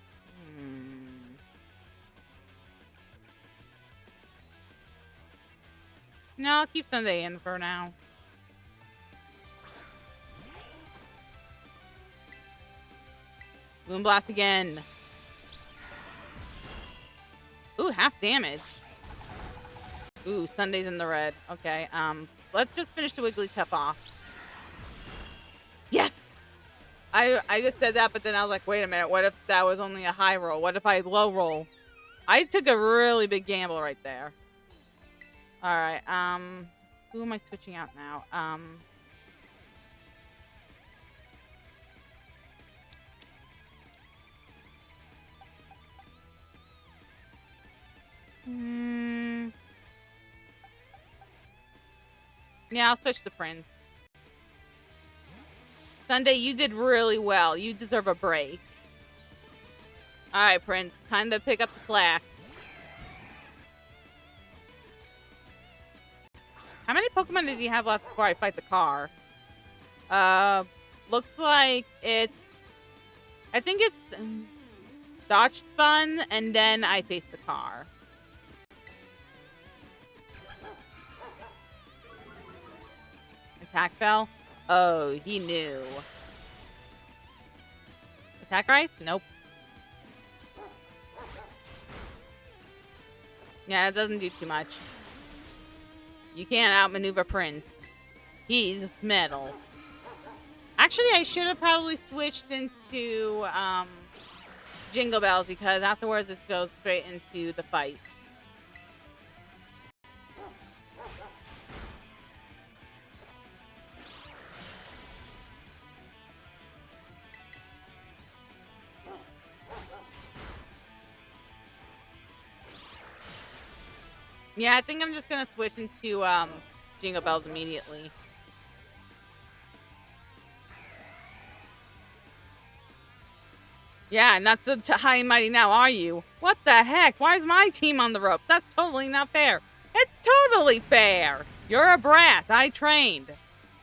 No, I'll keep Sunday in for now. Moonblast again. Ooh, half damage. Ooh, Sunday's in the red. Okay, let's just finish the Wigglytuff off. Yes! I just said that, but then I was like, wait a minute, what if that was only a high roll? What if I low roll? I took a really big gamble right there. Alright, who am I switching out now? Yeah, I'll switch the Prince. Sunday, you did really well. You deserve a break. Alright, Prince. Time to pick up the slack. How many Pokemon did you have left before I fight the car? Looks like it's... I think it's... Dodge Spun, and then I face the car. Attack Bell? Oh, he knew. Attack Rice? Nope. Yeah, it doesn't do too much. You can't outmaneuver Prince. He's metal. Actually, I should have probably switched into Jingle Bells because afterwards it goes straight into the fight. Yeah, I think I'm just gonna switch into Jingle Bells immediately. Yeah, not so high and mighty now, are you? What the heck? Why is my team on the rope? That's totally not fair. It's totally fair. You're a brat. I trained.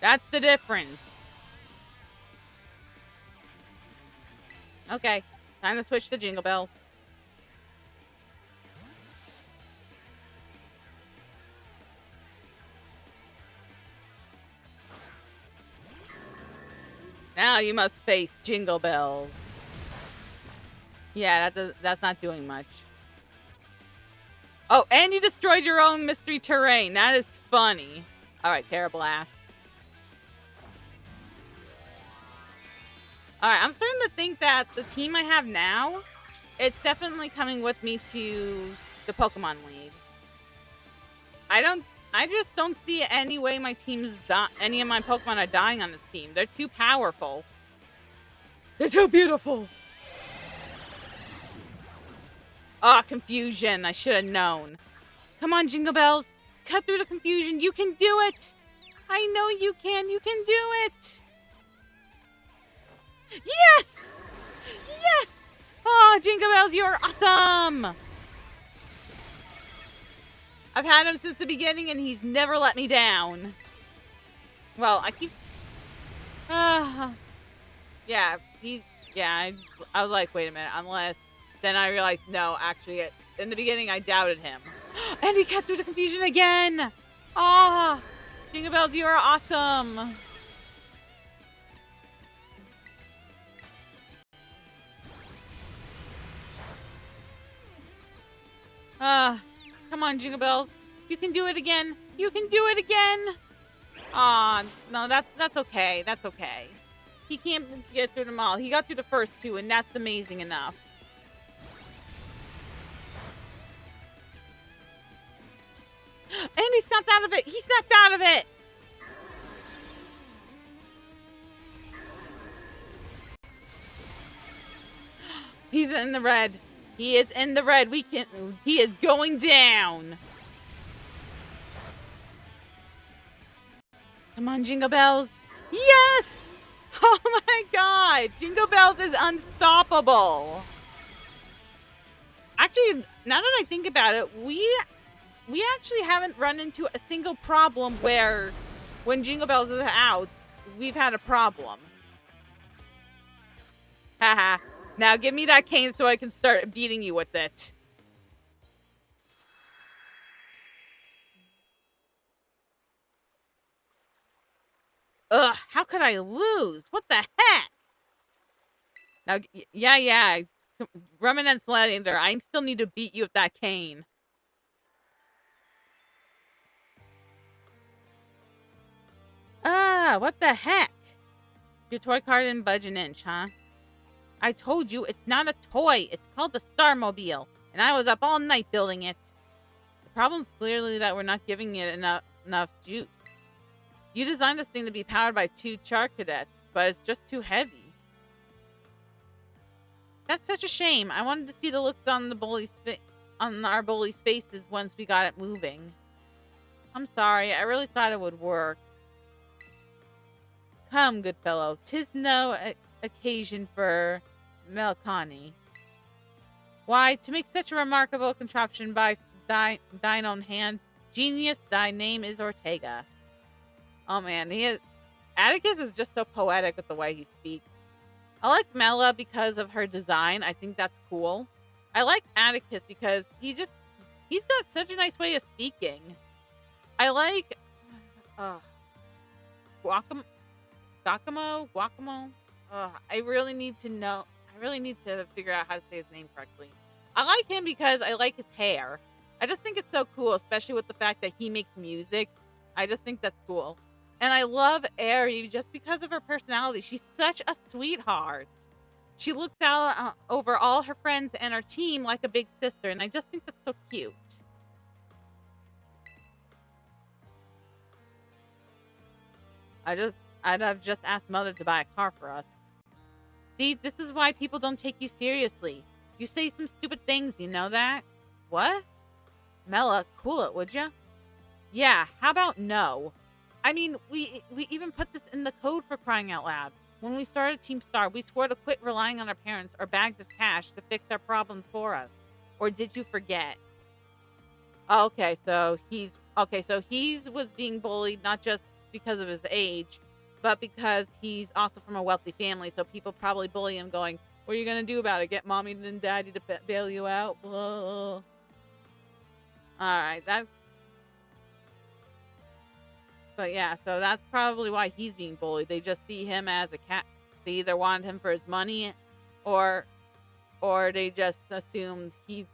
That's the difference. Okay, time to switch to Jingle Bells. Now you must face Jingle Bells. Yeah, that's not doing much. Oh, and you destroyed your own mystery terrain. That is funny. Alright, terrible ass. Alright, I'm starting to think that the team I have now, it's definitely coming with me to the Pokemon League. I just don't see any way my team's any of my Pokemon are dying on this team. They're too powerful. They're too beautiful. Ah, confusion. I should have known. Come on, Jingle Bells. Cut through the confusion. You can do it. I know you can. You can do it. Yes! Yes! Oh, Jingle Bells, you're awesome! I've had him since the beginning, and he's never let me down. Well, I keep... yeah, I was like, wait a minute, unless... Then I realized, no, actually, in the beginning, I doubted him. And he cut through the confusion again! Ah! Jingle Bells, you are awesome! Come on, Jingle Bells. You can do it again. You can do it again. Aw, no, that's okay. That's okay. He can't get through them all. He got through the first two, and that's amazing enough. And he snapped out of it. He snapped out of it. He's in the red. He is in the red. He is going down. Come on, Jingle Bells. Yes! Oh my god! Jingle Bells is unstoppable! Actually, now that I think about it, we actually haven't run into a single problem where when Jingle Bells is out, we've had a problem. Haha. Now give me that cane so I can start beating you with it. Ugh, how could I lose? What the heck? Now, yeah. Rumming and sliding there. I still need to beat you with that cane. What the heck? Your toy car didn't budge an inch, huh? I told you, it's not a toy. It's called the Starmobile, and I was up all night building it. The problem's clearly that we're not giving it enough juice. You designed this thing to be powered by 2 char cadets, but it's just too heavy. That's such a shame. I wanted to see the looks on our bullies' faces once we got it moving. I'm sorry. I really thought it would work. Come, good fellow. 'Tis no occasion for melancholy. Why, to make such a remarkable contraption by thine own hand, genius, thy name is Ortega. Oh man, Atticus is just so poetic with the way he speaks. I like Mela because of her design. I think that's cool. I like Atticus because he's got such a nice way of speaking. I like Guacamo. I really need to figure out how to say his name correctly. I like him because I like his hair. I just think it's so cool, especially with the fact that he makes music. I just think that's cool. And I love Aerie just because of her personality. She's such a sweetheart. She looks out over all her friends and her team like a big sister, and I just think that's so cute. I'd have just asked Mother to buy a car for us. See, this is why people don't take you seriously. You say some stupid things, you know that? What? Mela, cool it, would ya? Yeah, how about no? I mean, we even put this in the code for crying out loud. When we started Team Star, we swore to quit relying on our parents or bags of cash to fix our problems for us. Or did you forget? Okay, so he's was being bullied not just because of his age, but because he's also from a wealthy family. So people probably bully him, going, "What are you gonna do about it? Get mommy and daddy to bail you out?" All right, but yeah, so that's probably why he's being bullied. They just see him as a cat. They either wanted him for his money, or they just assumed he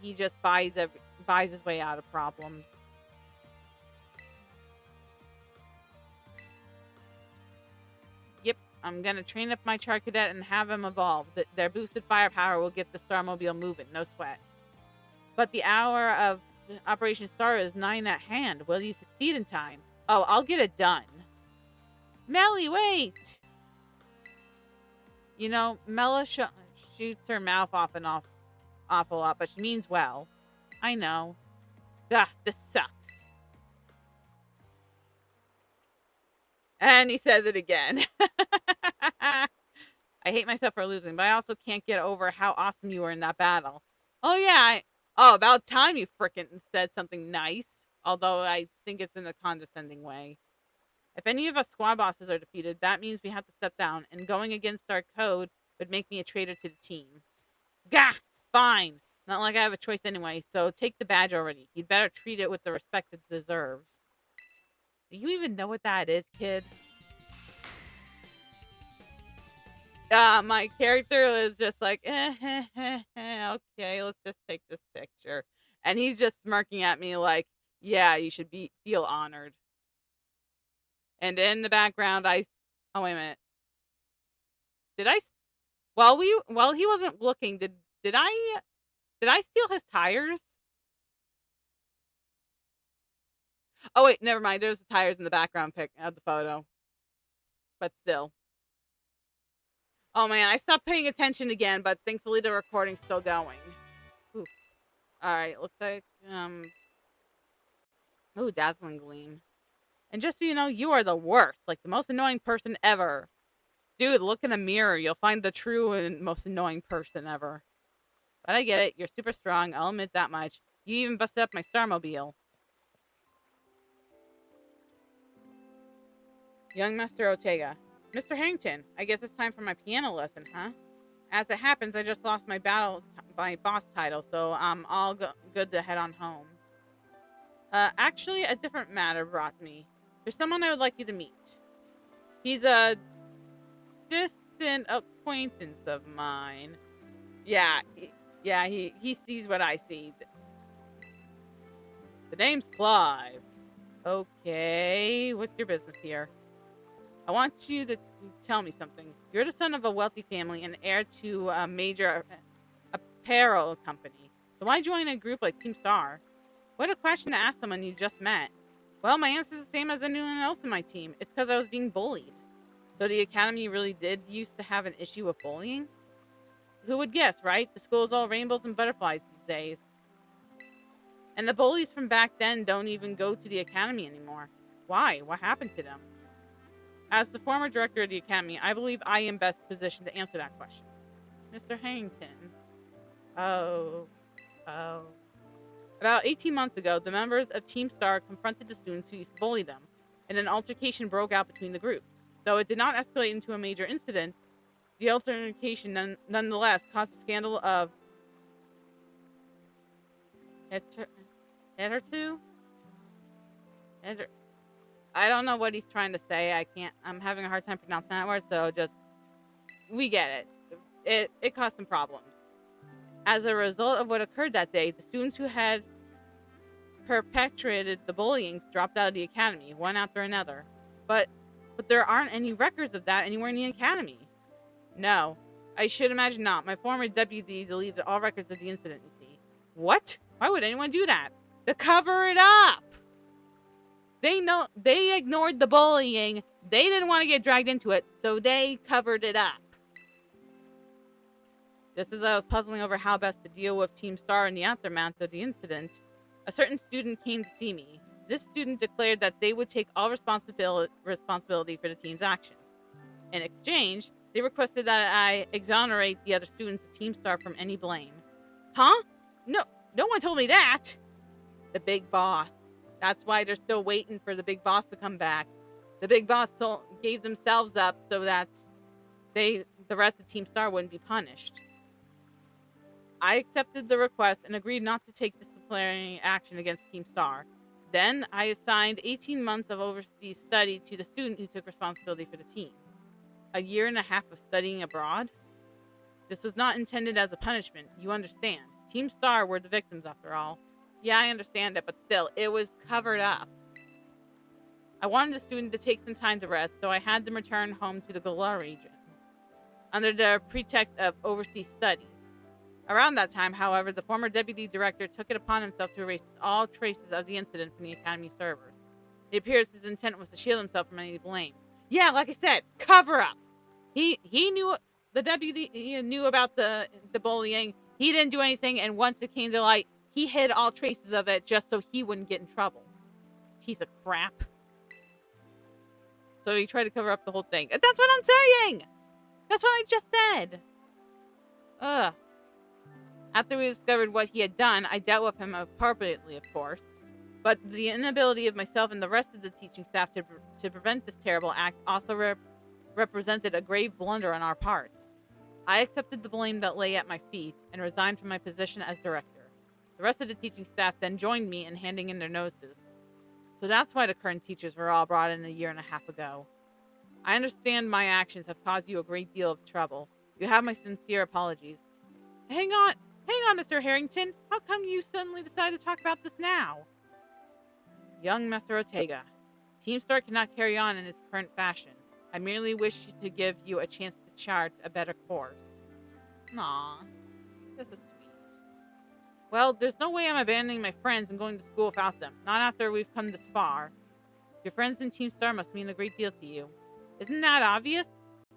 just buys his way out of problems. Yep, I'm gonna train up my Char Cadet and have him evolve. Their boosted firepower will get the Starmobile moving, no sweat. But the hour of Operation Star is 9 at hand. Will you succeed in time? Oh, I'll get it done. Melly, wait! You know, Mela shoots her mouth off and awful lot, but she means well. I know. Ugh, this sucks. And he says it again. I hate myself for losing, but I also can't get over how awesome you were in that battle. Oh, yeah. About time you frickin' said something nice. Although I think it's in a condescending way. If any of us squad bosses are defeated, that means we have to step down, and going against our code would make me a traitor to the team. Gah! Fine. Not like I have a choice anyway, so take the badge already. You'd better treat it with the respect it deserves. Do you even know what that is, kid? My character is just like, okay, let's just take this picture. And he's just smirking at me like, yeah, you should feel honored. And in the background, oh, wait a minute. Did I, while he wasn't looking, did I steal his tires? Oh, wait, never mind. There's the tires in the background pic of the photo. But still. Oh, man, I stopped paying attention again, but thankfully the recording's still going. Ooh. All right, looks like, ooh, dazzling gleam. And just so you know, you are the worst, like the most annoying person ever. Dude, look in a mirror. You'll find the true and most annoying person ever. But I get it. You're super strong. I'll admit that much. You even busted up my Starmobile. Young Master Ortega. Mr. Harrington, I guess it's time for my piano lesson, huh? As it happens, I just lost my my boss title, so I'm all good to head on home. Actually, a different matter brought me. There's someone I would like you to meet. He's a distant acquaintance of mine. Yeah, he sees what I see. The name's Clive. Okay, what's your business here? I want you to tell me something. You're the son of a wealthy family and heir to a major apparel company. So why join a group like Team Star? What a question to ask someone you just met. Well, my answer's the same as anyone else in my team. It's because I was being bullied. So the academy really did used to have an issue with bullying? Who would guess, right? The school's all rainbows and butterflies these days. And the bullies from back then don't even go to the academy anymore. Why? What happened to them? As the former director of the academy, I believe I am best positioned to answer that question. Mr. Harrington. Oh. About 18 months ago, the members of Team Star confronted the students who used to bully them, and an altercation broke out between the groups. Though it did not escalate into a major incident, the altercation nonetheless caused a scandal of I don't know what he's trying to say. I'm having a hard time pronouncing that word, so we get it. It caused some problems. As a result of what occurred that day, the students who had perpetrated the bullying dropped out of the academy, one after another. But there aren't any records of that anywhere in the academy. No, I should imagine not. My former deputy deleted all records of the incident, you see. What? Why would anyone do that? To cover it up! They ignored the bullying. They didn't want to get dragged into it, so they covered it up. Just as I was puzzling over how best to deal with Team Star in the aftermath of the incident, a certain student came to see me. This student declared that they would take all responsibility for the team's actions. In exchange, they requested that I exonerate the other students of Team Star from any blame. Huh? No one told me that! The big boss. That's why they're still waiting for the big boss to come back. The big boss gave themselves up so that the rest of Team Star wouldn't be punished. I accepted the request and agreed not to take disciplinary action against Team Star. Then I assigned 18 months of overseas study to the student who took responsibility for the team. A year and a half of studying abroad? This was not intended as a punishment, you understand. Team Star were the victims after all. Yeah, I understand it, but still, it was covered up. I wanted the student to take some time to rest, so I had them return home to the Galar region, under the pretext of overseas study. Around that time, however, the former deputy director took it upon himself to erase all traces of the incident from the academy servers. It appears his intent was to shield himself from any blame. Yeah, like I said, cover up. He knew, the deputy knew about the bullying. He didn't do anything, and once it came to light, he hid all traces of it just so he wouldn't get in trouble. Piece of crap. So he tried to cover up the whole thing. That's what I'm saying! That's what I just said! Ugh. After we discovered what he had done, I dealt with him appropriately, of course. But the inability of myself and the rest of the teaching staff to prevent this terrible act also represented a grave blunder on our part. I accepted the blame that lay at my feet and resigned from my position as director. The rest of the teaching staff then joined me in handing in their notices. So that's why the current teachers were all brought in a year and a half ago. I understand my actions have caused you a great deal of trouble. You have my sincere apologies. Hang on, Mr. Harrington. How come you suddenly decided to talk about this now? Young Master Ortega, Team Star cannot carry on in its current fashion. I merely wish to give you a chance to chart a better course. Aww, this is sweet. Well, there's no way I'm abandoning my friends and going to school without them. Not after we've come this far. Your friends in Team Star must mean a great deal to you. Isn't that obvious?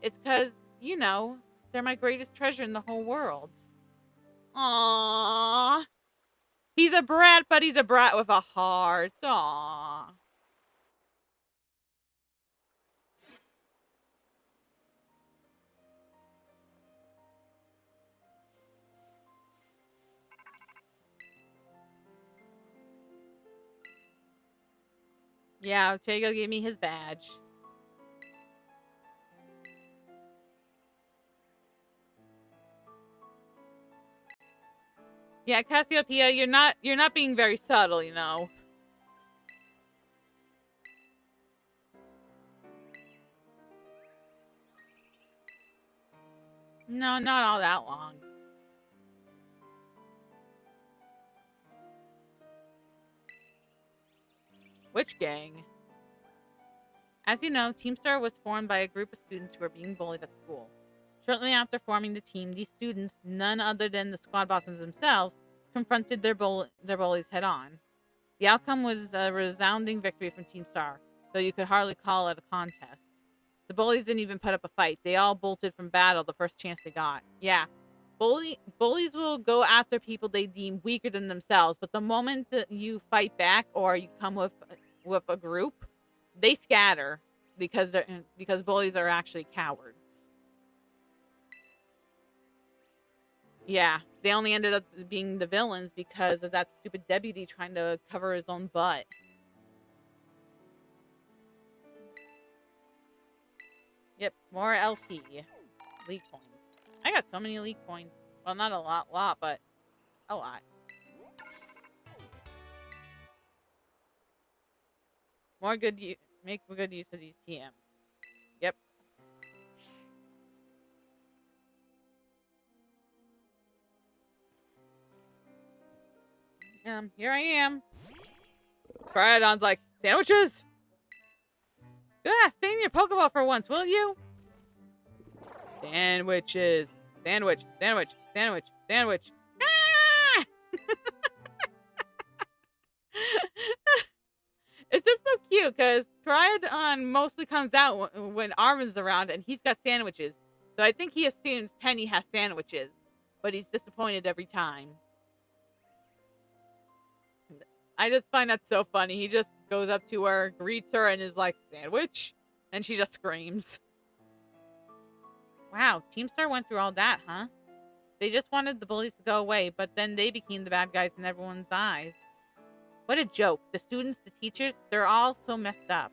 It's because, they're my greatest treasure in the whole world. Aww. He's a brat, but he's a brat with a heart. Aww. Yeah, Chago gave me his badge. Yeah, Cassiopeia, you're not being very subtle, you know. No, not all that long. Which gang? As you know, Team Star was formed by a group of students who were being bullied at school. Shortly after forming the team, these students, none other than the squad bosses themselves, confronted their bullies head on. The outcome was a resounding victory from Team Star, though you could hardly call it a contest. The bullies didn't even put up a fight. They all bolted from battle the first chance they got. Yeah, bullies will go after people they deem weaker than themselves, but the moment that you fight back or you come with a group, they scatter because bullies are actually cowards. Yeah, they only ended up being the villains because of that stupid deputy trying to cover his own butt. Yep, more LP. League points. I got so many league points. Well, not a lot, but a lot. Make good use of these TMs. Yep. Here I am. Cryogon's like, sandwiches? Yeah, stay in your Pokeball for once, will you? Sandwiches. Sandwich. Ah! It's just so cute because Cryogon mostly comes out when Armin's around and he's got sandwiches. So I think he assumes Penny has sandwiches, but he's disappointed every time. I just find that so funny. He just goes up to her, greets her, and is like, sandwich? And she just screams. Wow, Team Star went through all that, huh? They just wanted the bullies to go away, but then they became the bad guys in everyone's eyes. What a joke. The students, the teachers, they're all so messed up.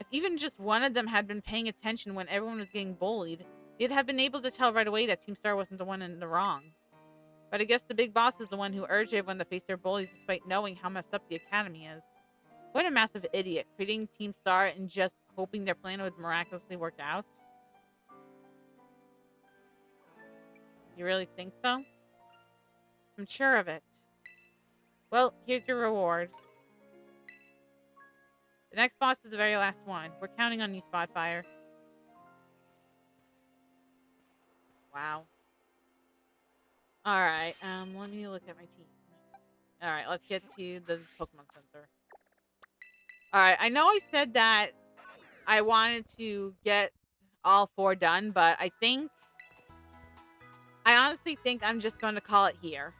If even just one of them had been paying attention when everyone was getting bullied, they'd have been able to tell right away that Team Star wasn't the one in the wrong. But I guess the big boss is the one who urged everyone to face their bullies despite knowing how messed up the academy is. What a massive idiot, creating Team Star and just hoping their plan would miraculously work out. You really think so? I'm sure of it. Well, here's your reward. The next boss is the very last one. We're counting on you, Spotfire. Wow. Alright, let me look at my team. Alright, let's get to the Pokemon Center. Alright, I know I said that I wanted to get all 4 done, but I honestly think I'm just going to call it here.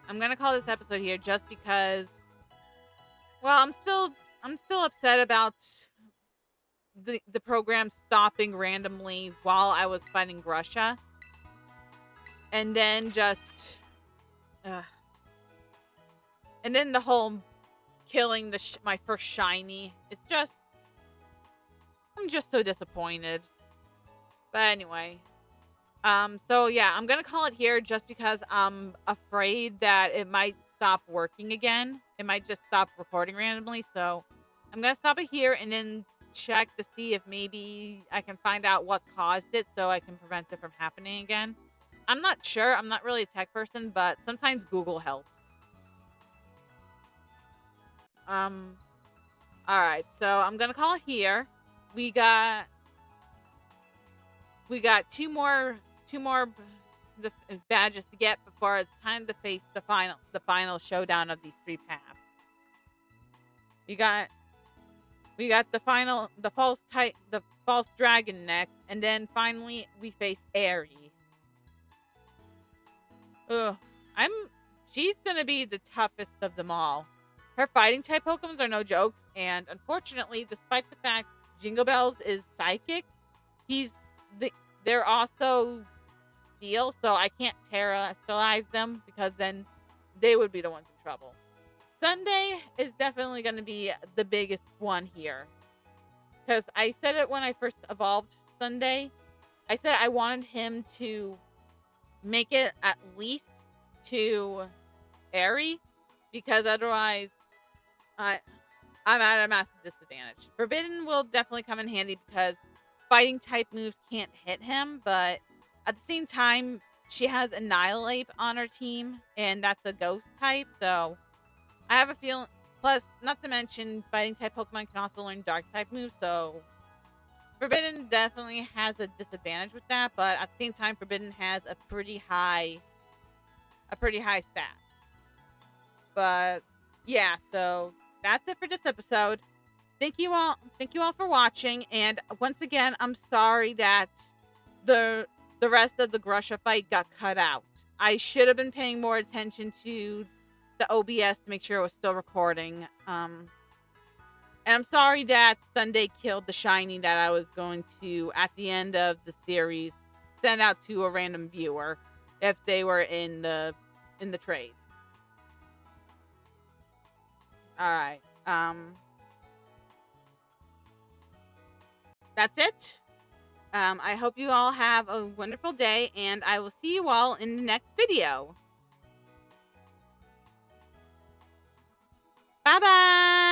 I'm going to call this episode here just because, well, I'm still upset about the program stopping randomly while I was fighting Grusha. And then and then the whole killing my first shiny. It's just, I'm just so disappointed. But anyway, so yeah, I'm gonna call it here just because I'm afraid that it might stop working again. It might just stop recording randomly. So I'm gonna stop it here and then check to see if maybe I can find out what caused it so I can prevent it from happening again. I'm not sure. I'm not really a tech person, but sometimes Google helps. All right, so I'm gonna call it here. We got two more badges to get before it's time to face the final showdown of these 3 paths. We got the false dragon next, and then finally we face Aerie. Ugh, she's gonna be the toughest of them all. Her fighting type Pokemons are no jokes, and unfortunately, despite the fact Jingle Bells is psychic, they're also steel, so I can't terrestrialize them because then they would be the ones in trouble. Sunday is definitely going to be the biggest one here. Because I said it when I first evolved Sunday. I said I wanted him to make it at least to Airy. Because otherwise, I, I'm at a massive disadvantage. Forbidden will definitely come in handy because fighting type moves can't hit him. But at the same time, she has Annihilate on her team. And that's a ghost type. So I have a feeling. Plus, not to mention, fighting type Pokemon can also learn dark type moves, so Forbidden definitely has a disadvantage with that. But at the same time, Forbidden has a pretty high stats. But yeah, so that's it for this episode. Thank you all for watching. And once again, I'm sorry that the rest of the Grusha fight got cut out. I should have been paying more attention to the OBS to make sure it was still recording. And I'm sorry that Sunday killed the shiny that I was going to, at the end of the series, send out to a random viewer if they were in the trade. All right. That's it. I hope you all have a wonderful day, and I will see you all in the next video. Bye-bye!